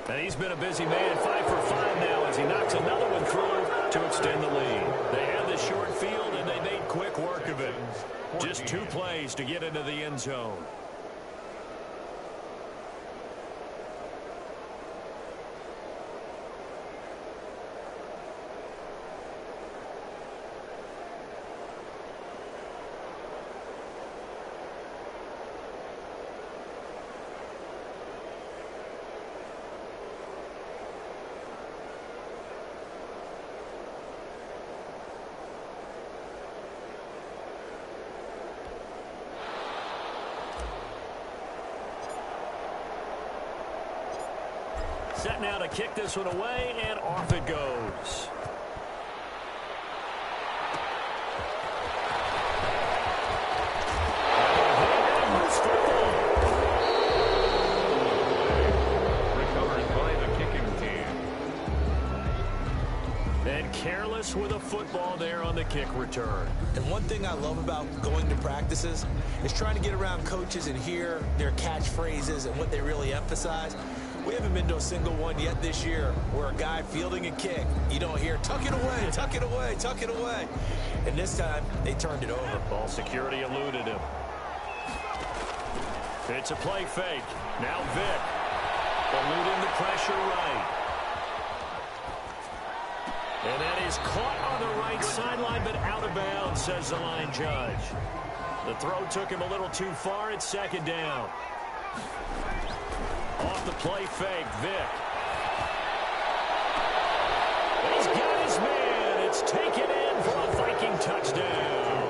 And he's been a busy man, 5 for 5 now as he knocks another one through to extend the lead. They had the short field, and they made quick work of it. Just 2 plays to get into the end zone. Set now to kick this one away, and off it goes. Careless with a football there on the kick return. And one thing I love about going to practices is trying to get around coaches and hear their catchphrases and what they really emphasize. We haven't been to a single one yet this year where a guy fielding a kick, you don't hear, tuck it away, tuck it away, tuck it away. And this time, they turned it over. Ball security eluded him. It's a play fake. Now Vick. Eluding the pressure right. And that is caught on the right sideline, but out of bounds, says the line judge. The throw took him a little too far. It's second down. Off the play fake, Vick. He's got his man. It's taken in for a Viking touchdown.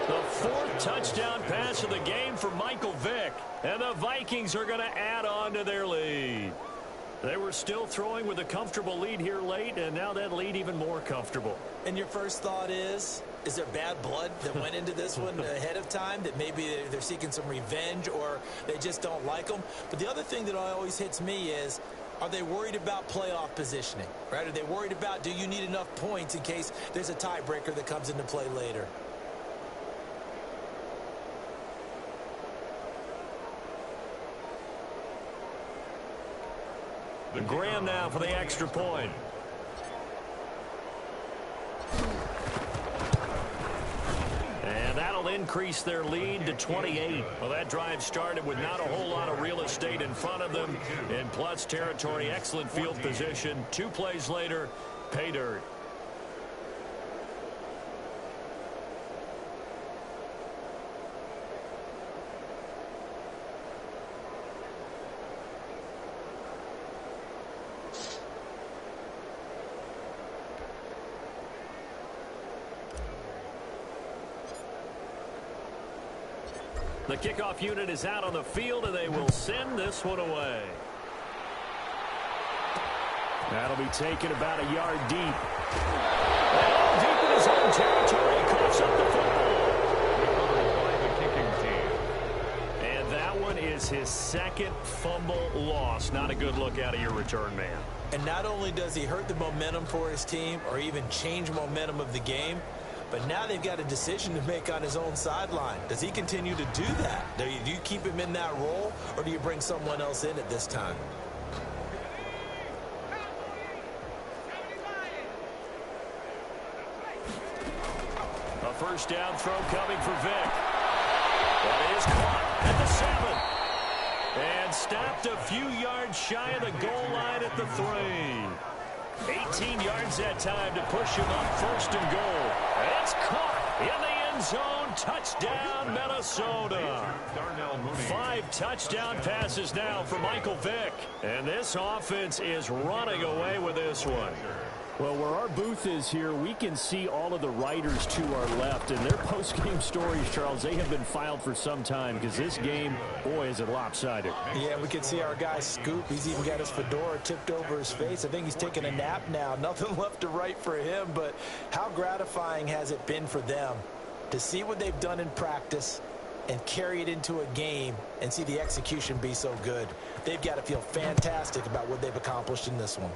The fourth touchdown pass of the game for Michael Vick. And the Vikings are going to add on to their lead. They were still throwing with a comfortable lead here late, and now that lead even more comfortable. And your first thought is there bad blood that went into this one ahead of time, that maybe they're seeking some revenge or they just don't like them? But the other thing that always hits me is, are they worried about playoff positioning? Right? Are they worried about, do you need enough points in case there's a tiebreaker that comes into play later? Graham now for the extra point. And that'll increase their lead to 28. Well, that drive started with not a whole lot of real estate in front of them. In plus territory, excellent field position. 2 plays later, pay dirt. The kickoff unit is out on the field, and they will send this one away. That'll be taken about a yard deep. And deep in his own territory, coughs up the football. By the kicking team. And that one is his second fumble loss. Not a good look out of your return man. And not only does he hurt the momentum for his team or even change momentum of the game, but now they've got a decision to make on his own sideline. Does he continue to do that? Do you keep him in that role, or do you bring someone else in at this time? A first down throw coming for Vick. That is caught at the 7. And stopped a few yards shy of the goal line at the 3. 18 yards that time to push him up, first and goal. It's caught in the end zone. Touchdown, Minnesota. 5 touchdown passes now for Michael Vick. And this offense is running away with this one. Well, where our booth is here, we can see all of the writers to our left. And their post-game stories, Charles, they have been filed for some time because this game, boy, is it lopsided. Yeah, we can see our guy Scoop. He's even got his fedora tipped over his face. I think he's taking a nap now. Nothing left to write for him, but how gratifying has it been for them to see what they've done in practice and carry it into a game and see the execution be so good. They've got to feel fantastic about what they've accomplished in this one.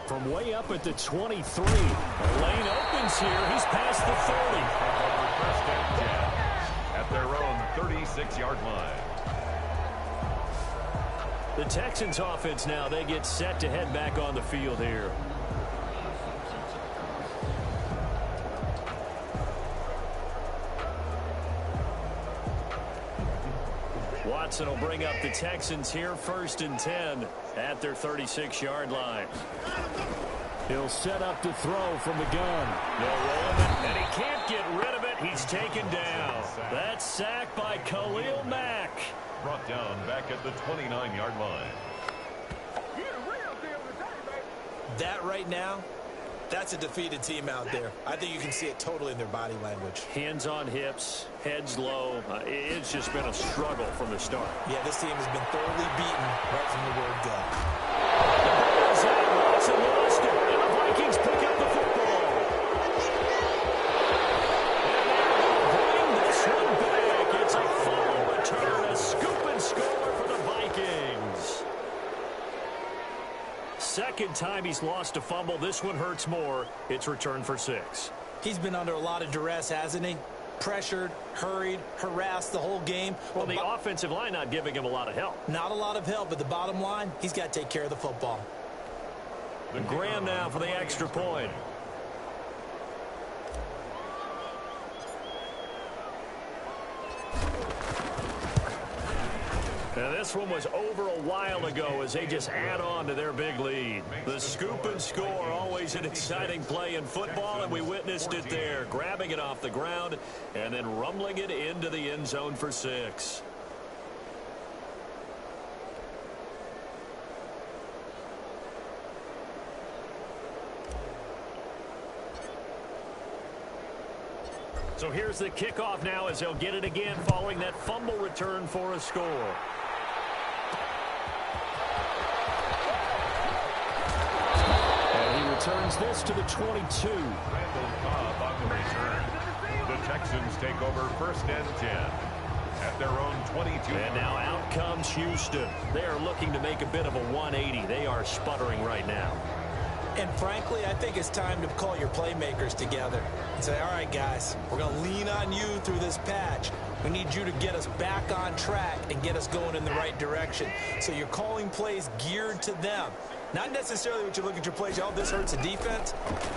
From way up at the 23. The lane opens here. He's past the 30. First and 10 at their own 36-yard line. The Texans offense now, they get set to head back on the field here. Watson will bring up the Texans here, first and 10 at their 36-yard line. He'll set up to throw from the gun. No rolling, and he can't get rid of it. He's taken down. That's sacked by Khalil Mack. Brought down back at the 29-yard line. That right now, that's a defeated team out there. I think you can see it totally in their body language. Hands on hips, heads low. It's just been a struggle from the start. Yeah, this team has been thoroughly beaten right from the word go. second time he's lost a fumble. This one hurts more. It's returned for 6. He's been under a lot of duress, hasn't he? Pressured, hurried, harassed the whole game. Well, the offensive line not giving him a lot of help. Not a lot of help, but the bottom line, he's got to take care of the football. Graham now for the extra point. Now this one was over a while ago as they just add on to their big lead. The scoop and score, always an exciting play in football, and we witnessed it there. Grabbing it off the ground and then rumbling it into the end zone for 6. So here's the kickoff now as they'll get it again following that fumble return for a score. Returns this to the 22. Randall Cobb on the return. The Texans take over 1st and 10 at their own 22. And now out comes Houston. They are looking to make a bit of a 180. They are sputtering right now. And frankly, I think it's time to call your playmakers together and say, all right, guys, we're going to lean on you through this patch. We need you to get us back on track and get us going in the right direction. So you're calling plays geared to them. Not necessarily what you look at your plays. Oh, this hurts the defense.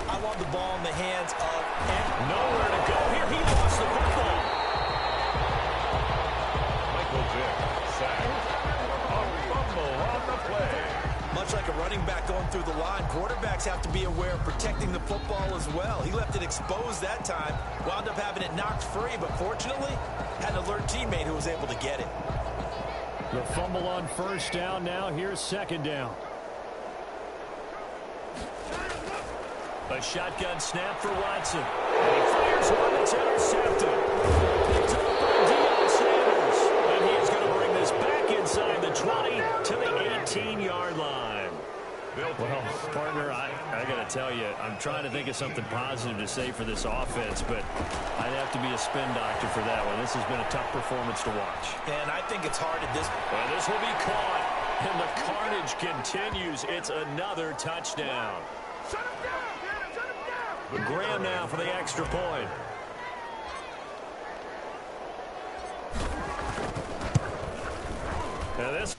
I want the ball in the hands of... Nowhere to go here. He lost the football. Michael Vick sacked. A fumble on the play. Much like a running back going through the line, quarterbacks have to be aware of protecting the football as well. He left it exposed that time, wound up having it knocked free, but fortunately, had an alert teammate who was able to get it. The fumble on 1st down now. Here's 2nd down. A shotgun snap for Watson. And he fires one that's intercepted. Picked up by Deion Sanders. And he is going to bring this back inside the 20 to the 18-yard line. Well, partner, I got to tell you, I'm trying to think of something positive to say for this offense, but I'd have to be a spin doctor for that one. This has been a tough performance to watch. And I think it's hard at this point. And this will be caught. And the carnage continues. It's another touchdown. Shut him down! Graham now for the extra point. Now this.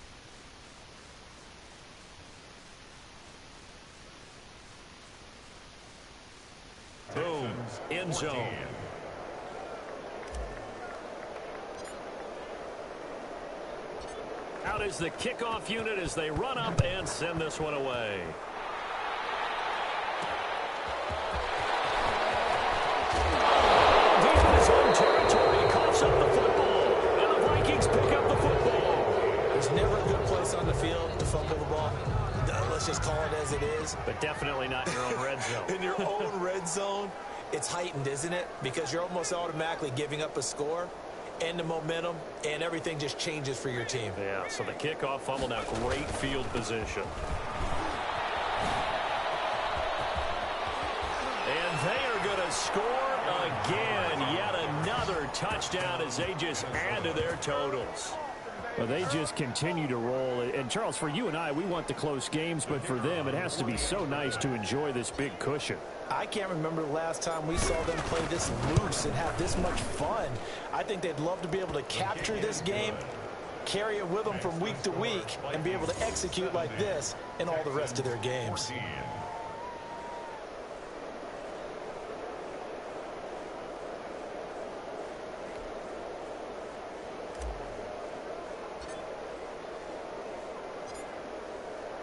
Boom. End zone. Out is the kickoff unit as they run up and send this one away. Territory coughs up the football, and the Vikings pick up the football. There's never a good place on the field to fumble the ball. Let's just call it as it is. But definitely not in your own red zone. In your own red zone, it's heightened, isn't it? Because you're almost automatically giving up a score and the momentum, and everything just changes for your team. Yeah, so the kickoff fumble now, great field position. And they are going to score again. Yet another touchdown as they just add to their totals. Well, they just continue to roll. And, Charles, for you and I, we want the close games, but for them, it has to be so nice to enjoy this big cushion. I can't remember the last time we saw them play this loose and have this much fun. I think they'd love to be able to capture this game, carry it with them from week to week, and be able to execute like this in all the rest of their games.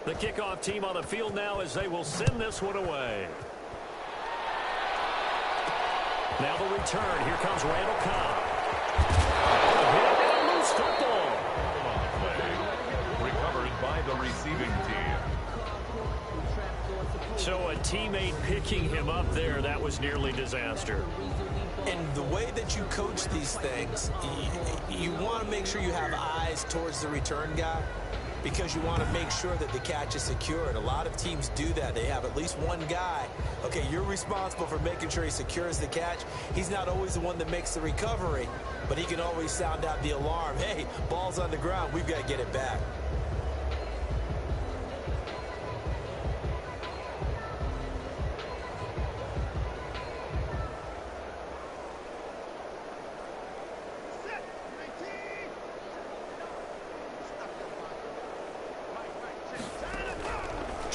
The kickoff team on the field now as they will send this one away. Now the return. Here comes Randall Cobb. And loose football. Recovered by the receiving team. So a teammate picking him up there, that was nearly disaster. And the way that you coach these things, you want to make sure you have eyes towards the return guy, because you want to make sure that the catch is secured. A lot of teams do that. They have at least one guy. Okay, you're responsible for making sure he secures the catch. He's not always the one that makes the recovery, but he can always sound out the alarm. Hey, ball's on the ground. We've got to get it back.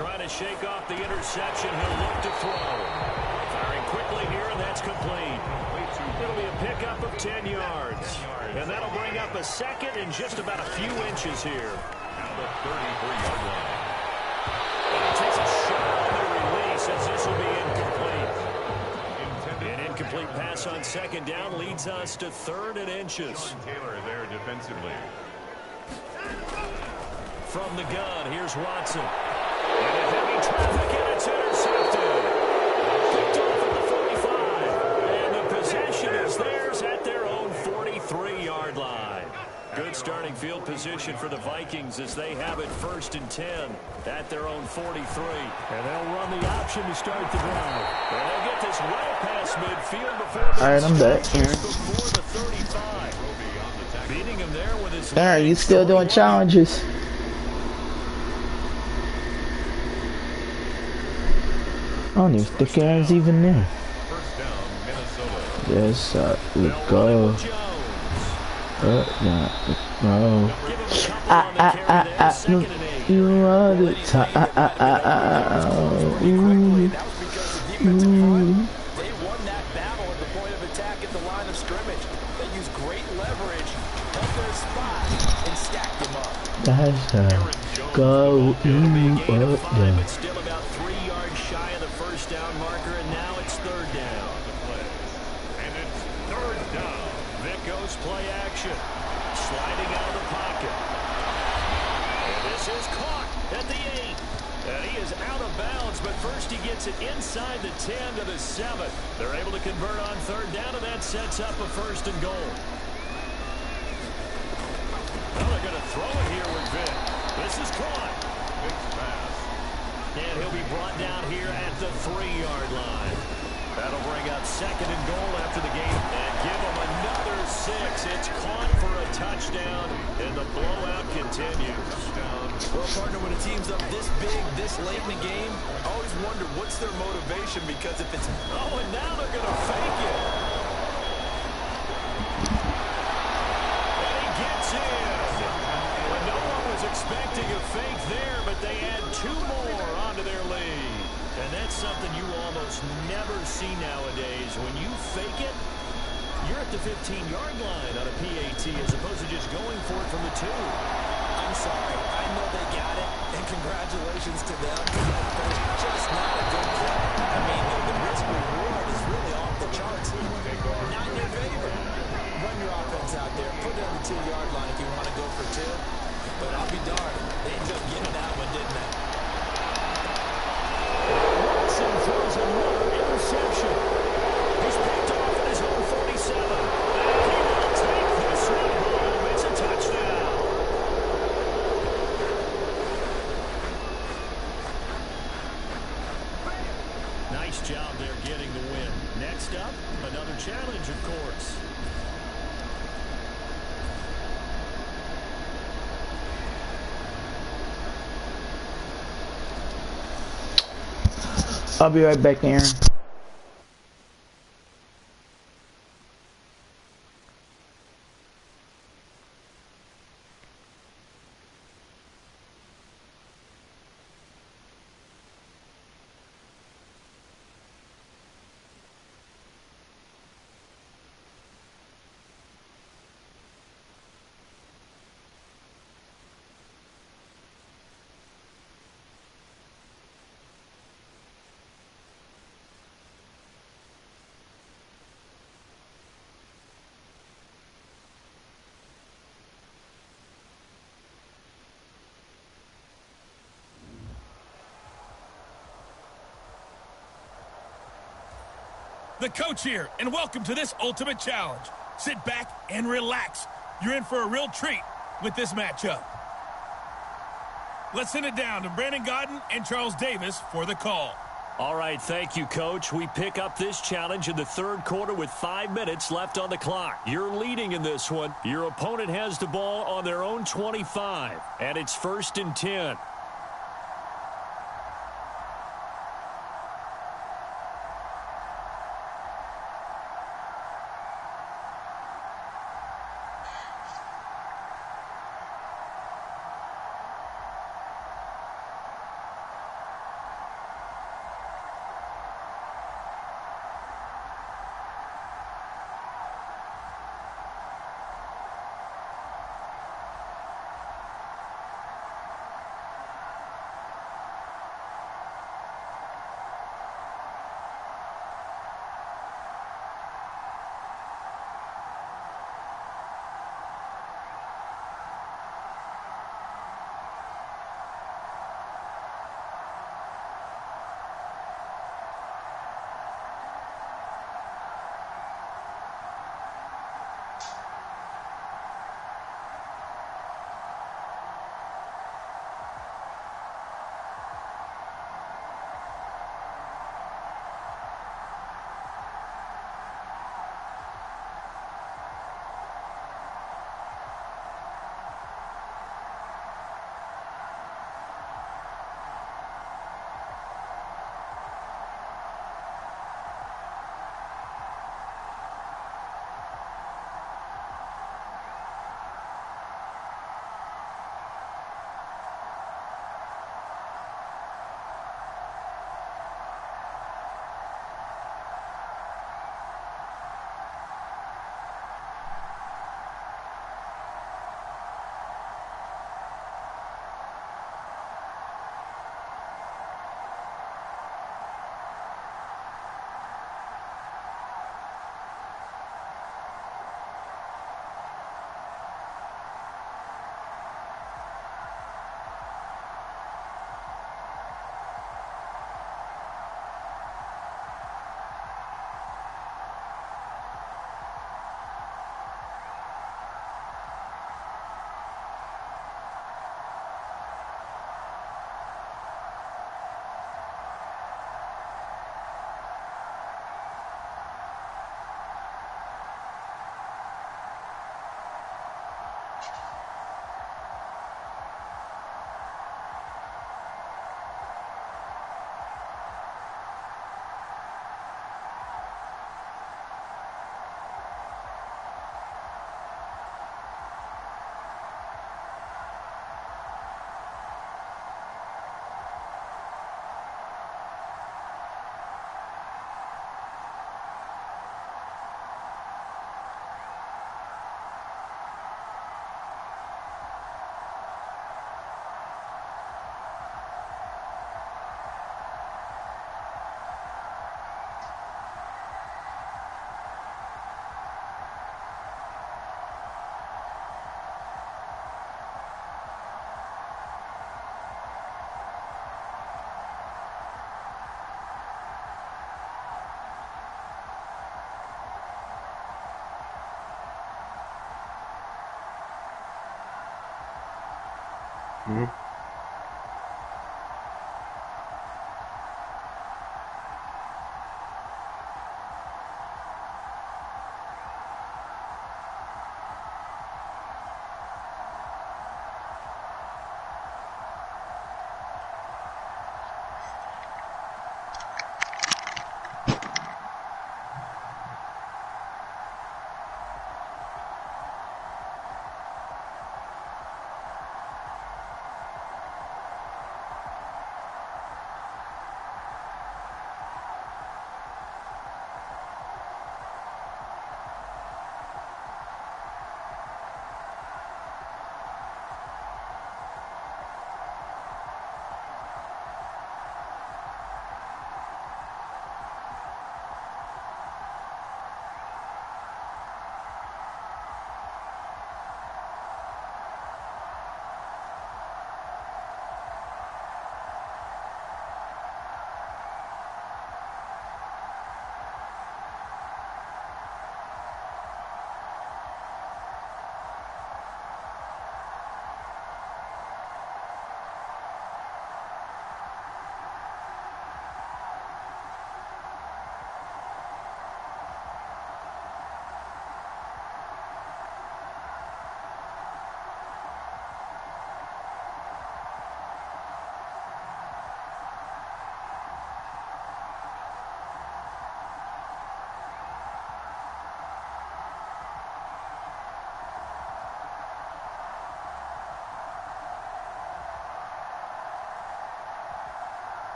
trying to shake off the interception. He'll look to throw. Firing quickly here, and that's complete. It'll be a pickup of 10 yards. And that'll bring up a second in just about a few inches here. Now the 33-yard line. And he takes a shot on the release as this will be incomplete. An incomplete pass on second down leads us to 3rd and inches. Taylor there defensively. From the gun, here's Watson. And in heavy traffic, and it's intercepted. Picked off at the 45. And the possession is theirs at their own 43-yard line. Good starting field position for the Vikings as they have it 1st and 10 at their own 43. And they'll run the option to start the drive. And they'll get this well past midfield before Alright, I'm back. before the 35. Beating him there with his Alright, you still doing challenges? I don't even think Aaron's even there. First down, Minnesota. Yes, we go. No. You are the time. They won that battle at the point of attack at the line of scrimmage. They used great leverage, held their spot, and stacked them up. That's go up there. But still about 3 yards shy of the first down marker, and now it's 3rd down. And it's 3rd down. Vic goes play action. Sliding out of the pocket. And this is caught at the 8. And he is out of bounds, but first he gets it inside the 10 to the 7. They're able to convert on 3rd down, and that sets up a 1st and goal. Well, they're going to throw it here with Vic. This is caught. Vic's pass. And he'll be brought down here at the 3-yard line. That'll bring up 2nd and goal after the game. And give them another 6. It's caught for a touchdown, and the blowout continues. Well, partner, when a team's up this big, this late in the game, I always wonder what's their motivation, because if it's... Oh, and now they're going to fake it. And he gets in. Well, no one was expecting a fake there, but they add 2 more onto their lead. And that's something you almost never see nowadays. When you fake it, you're at the 15-yard line on a PAT as opposed to just going for it from the 2. I'm sorry. I know they got it, and congratulations to them. But it's just not a good play. I mean, the risk-reward is really off the charts. Not in your favor. Run your offense out there. Put it on the 2-yard line if you want to go for 2. But I'll be darned. They ended up getting that one, didn't they? Watson throws another interception. He's picked off at his own 47. And he will take this one home. It's a touchdown. Nice job there getting the win. Next up, another challenge, of course. I'll be right back, Aaron. The coach here, and welcome to this ultimate challenge. Sit back and relax. You're in for a real treat with this matchup. Let's send it down to Brandon Godden and Charles Davis for the call. All right, thank you, Coach. We pick up this challenge in the 3rd quarter with 5 minutes left on the clock. You're leading in this one. Your opponent has the ball on their own 25, and it's 1st and 10.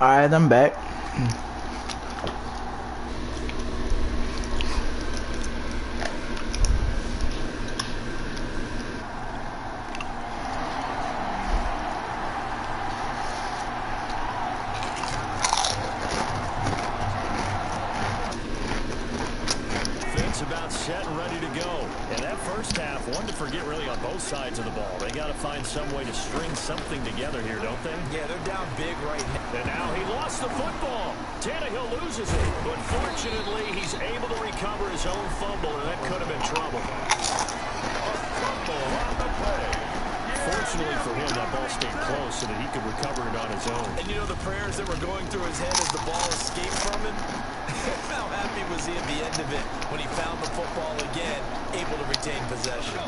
Alright, I'm back. About set and ready to go. And that first half, one to forget really on both sides of the ball. They got to find some way to string something together here, don't they? Yeah, they're down big right now. And now he lost the football. Tannehill loses it. But fortunately, he's able to recover his own fumble, and that could have been trouble. A fumble on the play. Fortunately for him, that ball stayed close so that he could recover it on his own. And you know the prayers that were going through his head as the ball escaped from him? How happy was he at the end of it when he found the football again, able to retain possession?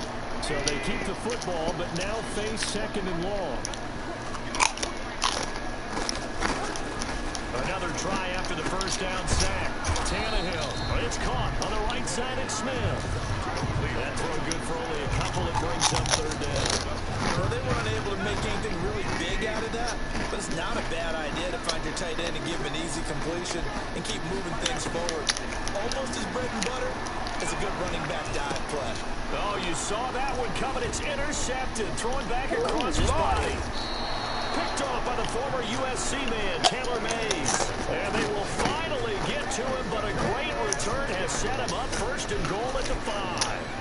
So they keep the football, but now face second and long. Another try after the first down sack. Tannehill. It's caught on the right side at Smith. That throw good for only a couple. It brings up third down. Well, they weren't able to make anything really big out of that, but it's not a bad idea to find your tight end and give him an easy completion and keep moving things forward. Almost as bread and butter as a good running back dive play. Oh, you saw that one coming. It's intercepted. Throwing back across his body. Picked off by the former USC man, Taylor Mays. And they will finally get to him, but a great return has set him up first and goal at the 5.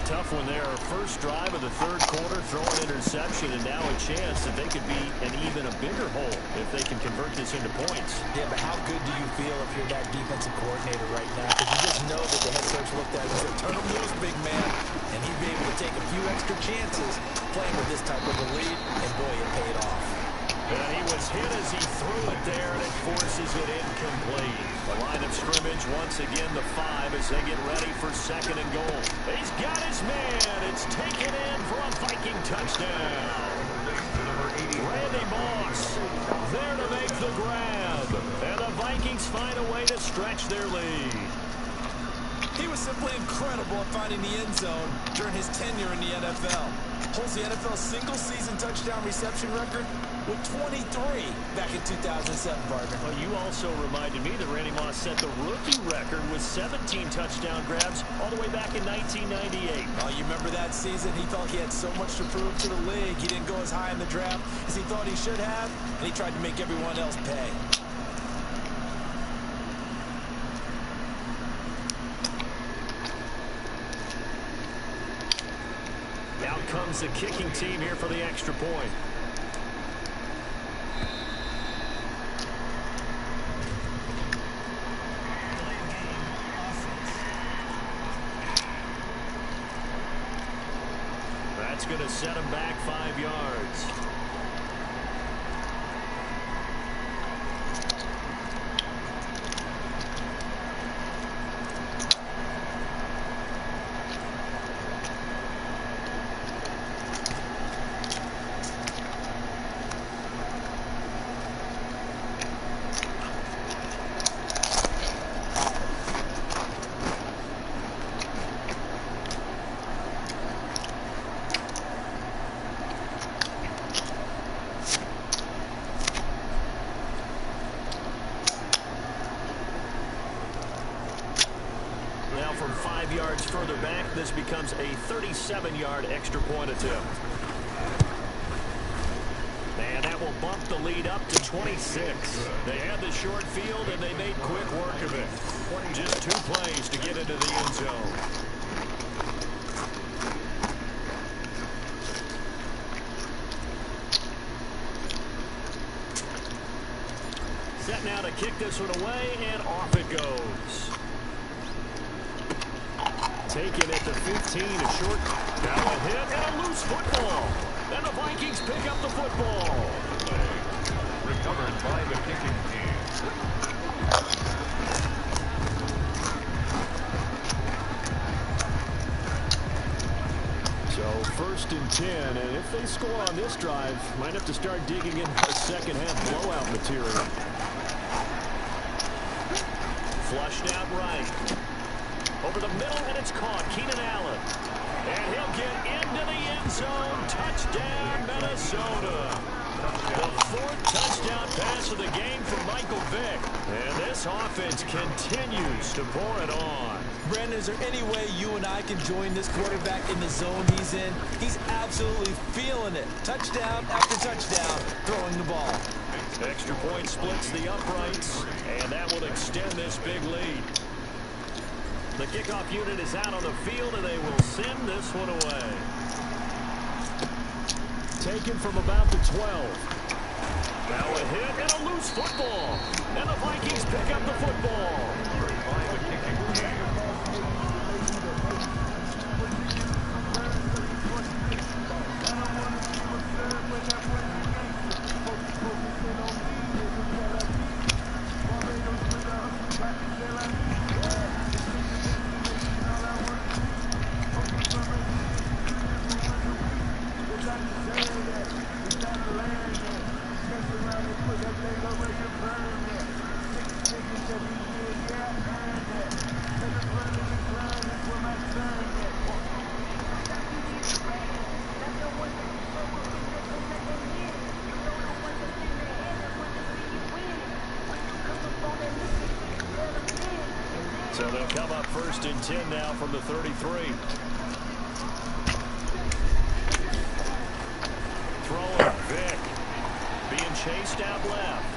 Tough one there. First drive of the third quarter, throwing interception, and now a chance that they could be an even a bigger hole if they can convert this into points. Yeah, but how good do you feel if you're that defensive coordinator right now? Because you just know that the head coach looked at it and said, turn him loose, big man. And he'd be able to take a few extra chances playing with this type of a lead, and boy, it paid off. And he was hit as he threw it there, and it forces it incomplete. The line of scrimmage, once again, the 5 as they get ready for second and goal. He's got his man. It's taken in for a Viking touchdown. Randy Moss there to make the grab. And the Vikings find a way to stretch their lead. He was simply incredible at finding the end zone during his tenure in the NFL. Holds the NFL single-season touchdown reception record with 23 back in 2007, partner. Well, you also reminded me that Randy Moss set the rookie record with 17 touchdown grabs all the way back in 1998. Oh, you remember that season? He felt he had so much to prove to the league. He didn't go as high in the draft as he thought he should have, and he tried to make everyone else pay. Out comes the kicking team here for the extra point. That's going to set him back 5 yards. From 5 yards further back, this becomes a 37-yard extra point attempt. And that will bump the lead up to 26. They had the short field, and they made quick work of it. Just 2 plays to get into the end zone. Set now to kick this one away, and off it goes. Taken at the 15, a short. Now a hit and a loose football. And the Vikings pick up the football. Recovered by the kicking team. So 1st and 10, and if they score on this drive, might have to start digging in a second-half blowout material. Flushed out right. Over the middle, and it's caught. Keenan Allen. And he'll get into the end zone. Touchdown, Minnesota. The 4th touchdown pass of the game for Michael Vick. And this offense continues to pour it on. Brandon, is there any way you and I can join this quarterback in the zone he's in? He's absolutely feeling it. Touchdown after touchdown, throwing the ball. Extra point splits the uprights, and that will extend this big lead. The kickoff unit is out on the field, and they will send this one away. Taken from about the 12. Now a hit and a loose football. And the Vikings pick up the football. By the kicking team. So they'll come up 1st and 10 now from the 33. Throwing Vick. Being chased out left.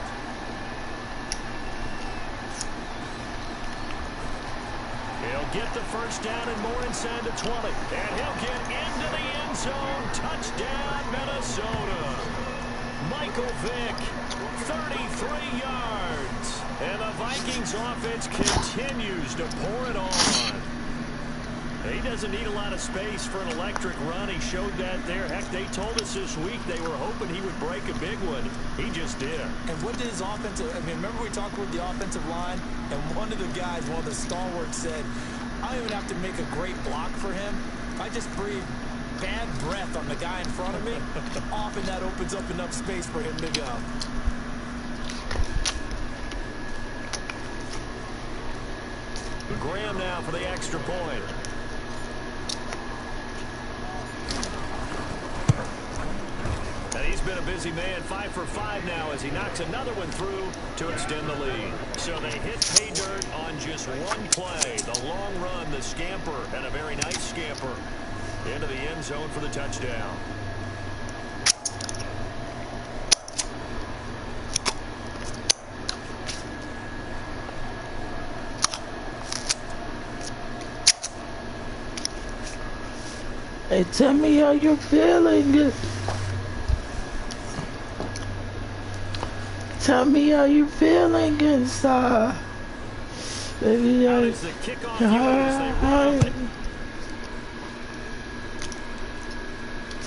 He'll get the 1st down and more inside the 20. And he'll get into the end zone. Touchdown, Minnesota. Michael Vick, 33 yards. And the Vikings offense continues to pour it on. He doesn't need a lot of space for an electric run. He showed that there. Heck, they told us this week they were hoping he would break a big one. He just did. And what did his offensive, I mean, remember we talked with the offensive line, and one of the guys, one of the stalwarts said, I don't even have to make a great block for him. I just breathe bad breath on the guy in front of me. Often that opens up enough space for him to go. Graham now for the extra point. And he's been a busy man, 5 for 5 now as he knocks another one through to extend the lead. So they hit pay dirt on just one play. The long run, the scamper, and a very nice scamper into the end zone for the touchdown. Hey, tell me how you're feeling. Tell me how you're feeling inside. Baby, As the kickoff unit as they run.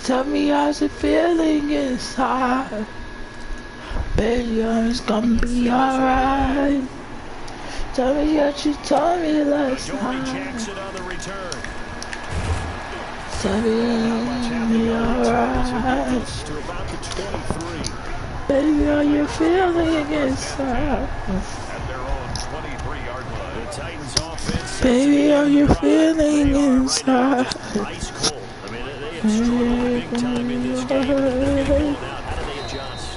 Tell me how's it feeling inside. Baby, it's gonna be alright. Tell me what you told me last night. Jackson on the return. Tell me alright. To about the 23. Baby, how you feeling inside? At their own 23-yard line. The Titans offense. Baby, how you feeling inside? Ice cold. I mean, they have struggled big time in this game. They're going out. How do they adjust?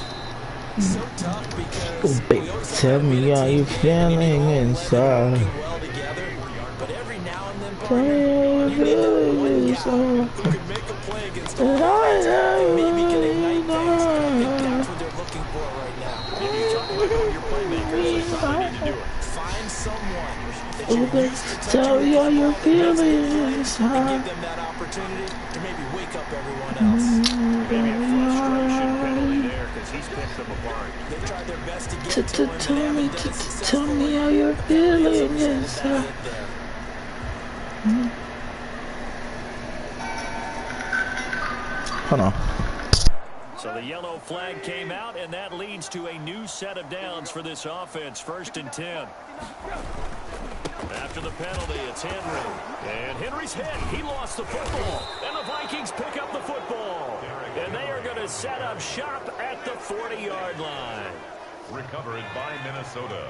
So tough because Baby, tell me how you feeling inside. well together, but every now and then, Tell me how you feeling inside. who can make a play against all and maybe can ignite things. I think that's what they're looking for right now. If you talk about your playmakers, they probably need to do it. Find someone that you're used to Tell me how you feeling and inside. give them that opportunity to maybe wake up everyone else. Maybe a frustration penalty there because he's picked them apart. They tried their best to get to him and Tell haven't me, done it successfully. tell me how you're feeling inside. Hold on. So the yellow flag came out, and that leads to a new set of downs for this offense. 1st and 10. After the penalty, it's Henry. And Henry's hit. He lost the football. And the Vikings pick up the football. And they are going to set up shop at the 40-yard line. Recovered by Minnesota.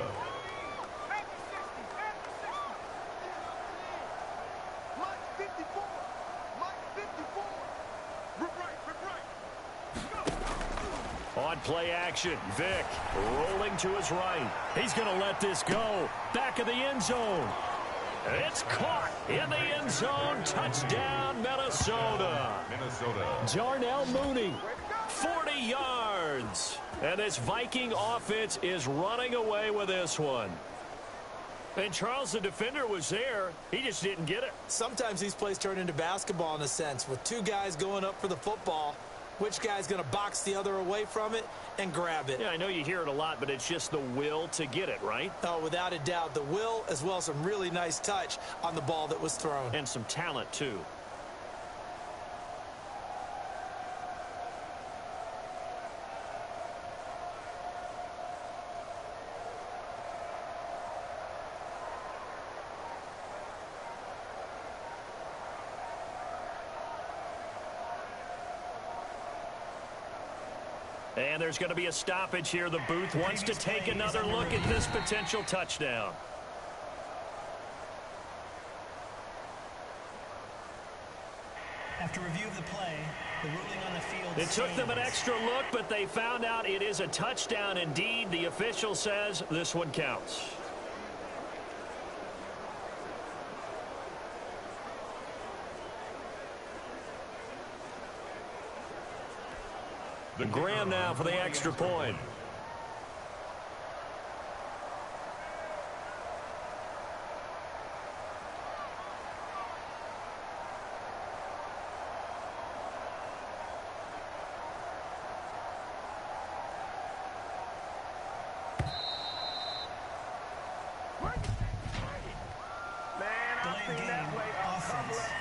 On play action, Vick rolling to his right. He's going to let this go. Back of the end zone. It's caught in the end zone. Touchdown, Minnesota. Darnell Mooney, 40 yards. And this Viking offense is running away with this one. And Charles, the defender, was there. He just didn't get it. Sometimes these plays turn into basketball in a sense, with two guys going up for the football. Which guy's going to box the other away from it and grab it? Yeah, I know you hear it a lot, but it's just the will to get it, right? Oh, without a doubt. The will, as well as some really nice touch on the ball that was thrown. And some talent, too. And there's going to be a stoppage here. The booth wants to take another look at this potential touchdown. After review of the play, the ruling on the field It took them an extra look, but they found out it is a touchdown indeed. The official says this one counts. Graham now for the extra point. delayed game offense.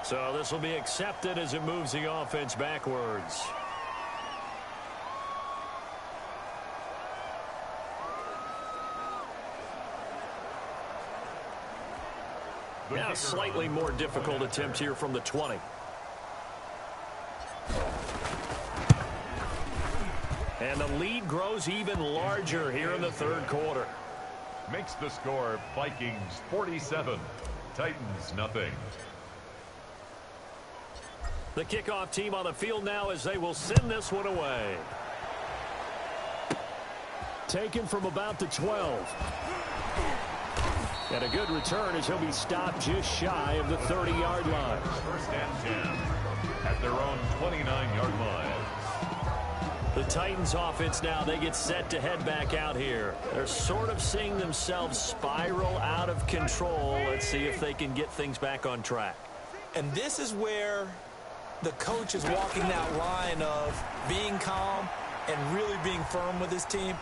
So this will be accepted as it moves the offense backwards. Now a slightly more difficult attempt here from the 20. And the lead grows even larger here in the third quarter. Makes the score Vikings 47, Titans nothing. The kickoff team on the field now as they will send this one away. Taken from about the 12. And a good return as he'll be stopped just shy of the 30-yard line. First and 10 at their own 29-yard line. The Titans offense now, they get set to head back out here. They're sort of seeing themselves spiral out of control. Let's see if they can get things back on track. And this is where the coach is walking that line of being calm and really being firm with his team.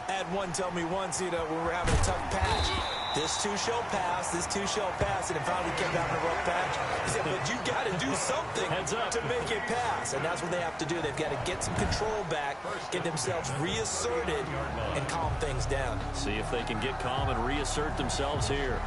I had one tell me once, when we were having a tough patch, this too shall pass, and if finally we kept having a rough patch, he said, but you got to do something to make it pass, and that's what they have to do. They've got to get some control back, get themselves reasserted, and calm things down. See if they can get calm and reassert themselves here.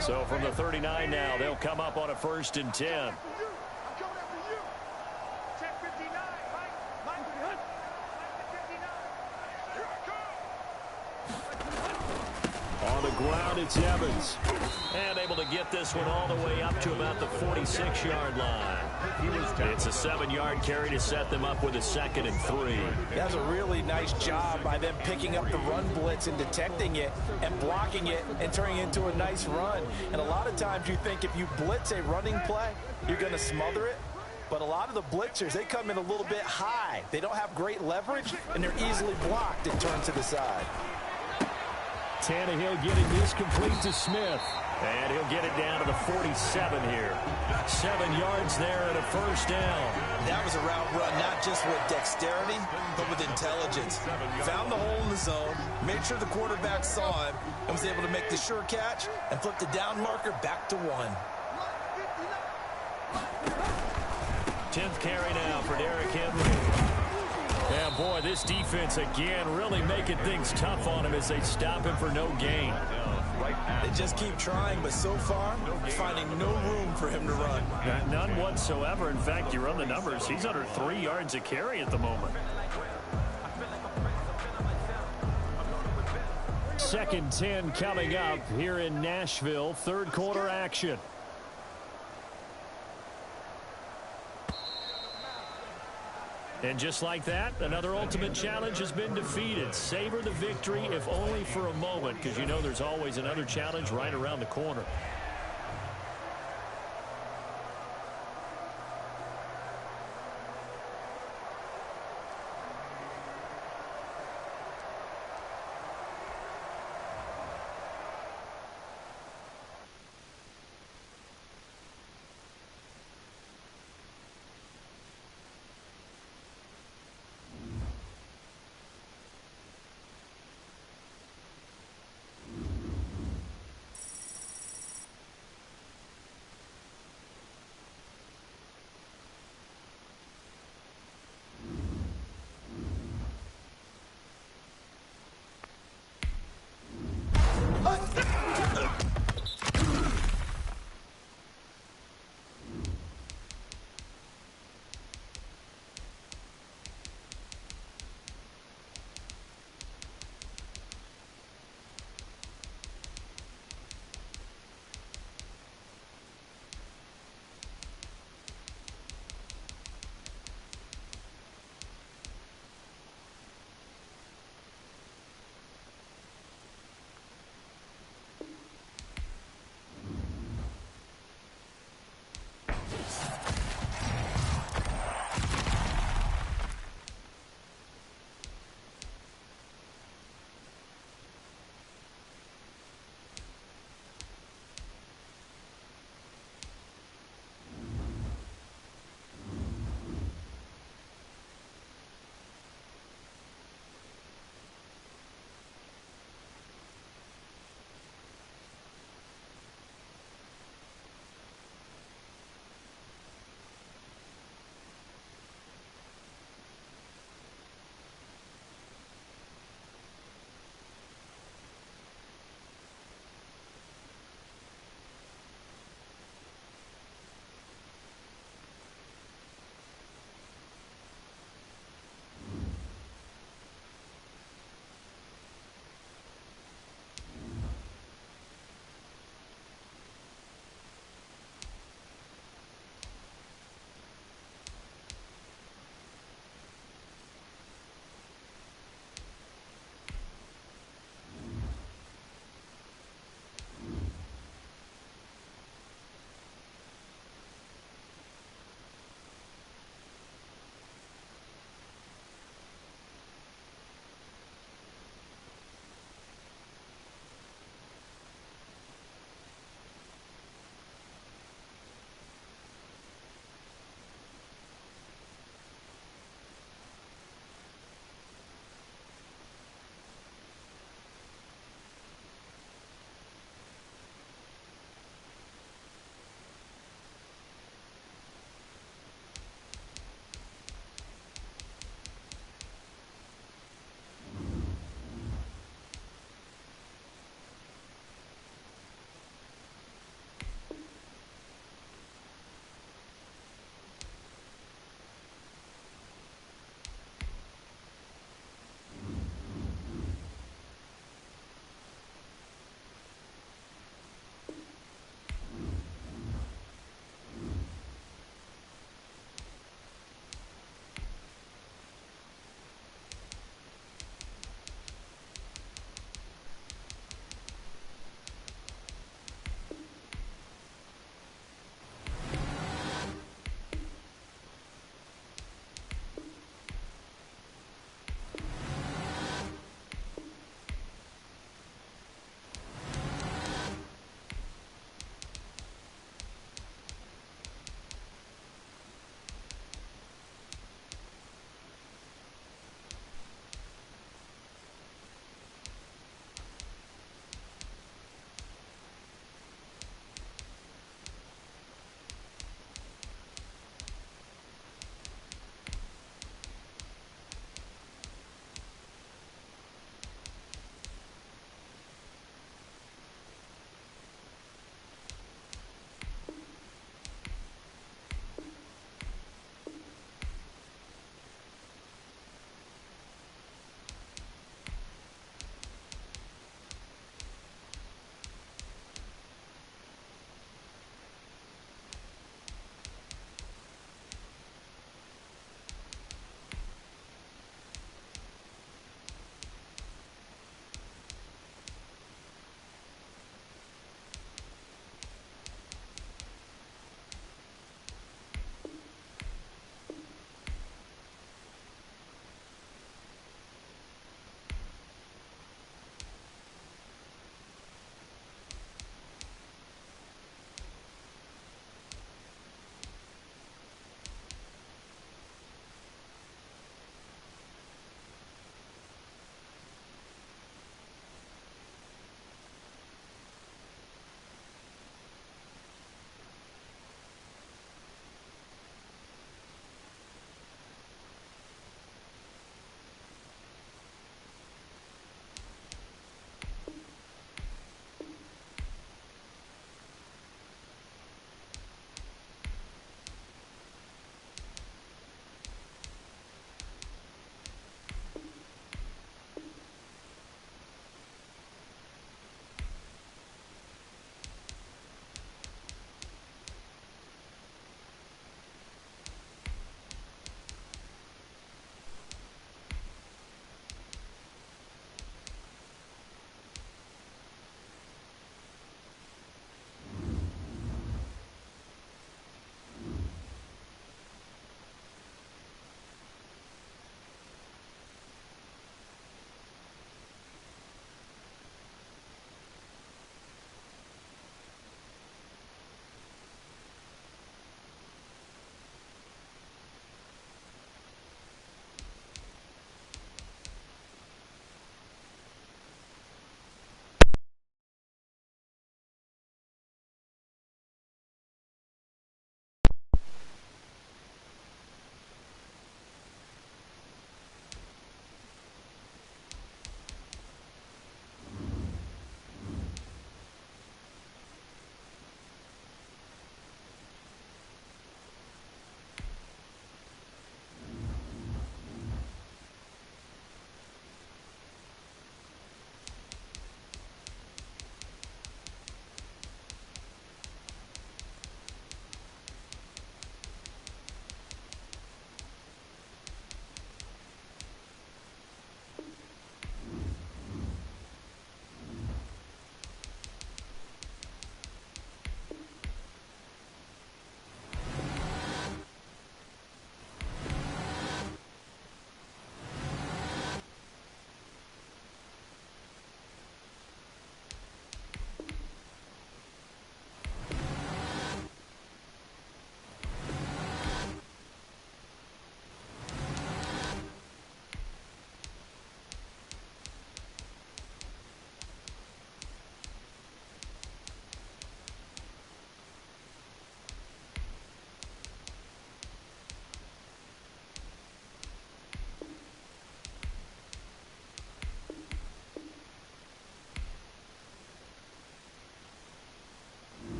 So from the 39 now, they'll come up on a 1st and 10. On the ground, it's Evans. And able to get this one all the way up to about the 46-yard line. It's a 7-yard carry to set them up with a 2nd and 3. That's a really nice job by them picking up the run blitz and detecting it and blocking it and turning it into a nice run. And a lot of times you think if you blitz a running play, you're going to smother it. But a lot of the blitzers, they come in a little bit high. They don't have great leverage, and they're easily blocked and turned to the side. Tannehill getting this complete to Smith. And he'll get it down to the 47 here. 7 yards there and a 1st down. That was a route run, not just with dexterity, but with intelligence. Found the hole in the zone, made sure the quarterback saw him, and was able to make the sure catch and flip the down marker back to 1. 10th carry now for Derrick Henry. Yeah, boy, this defense again really making things tough on him as they stop him for no gain. They just keep trying, but so far, finding no room for him to run. None whatsoever. In fact, you run the numbers. He's under 3 yards a carry at the moment. 2nd 10 coming up here in Nashville. 3rd quarter action. And just like that, another ultimate challenge has been defeated. Savor the victory, if only for a moment, because you know there's always another challenge right around the corner.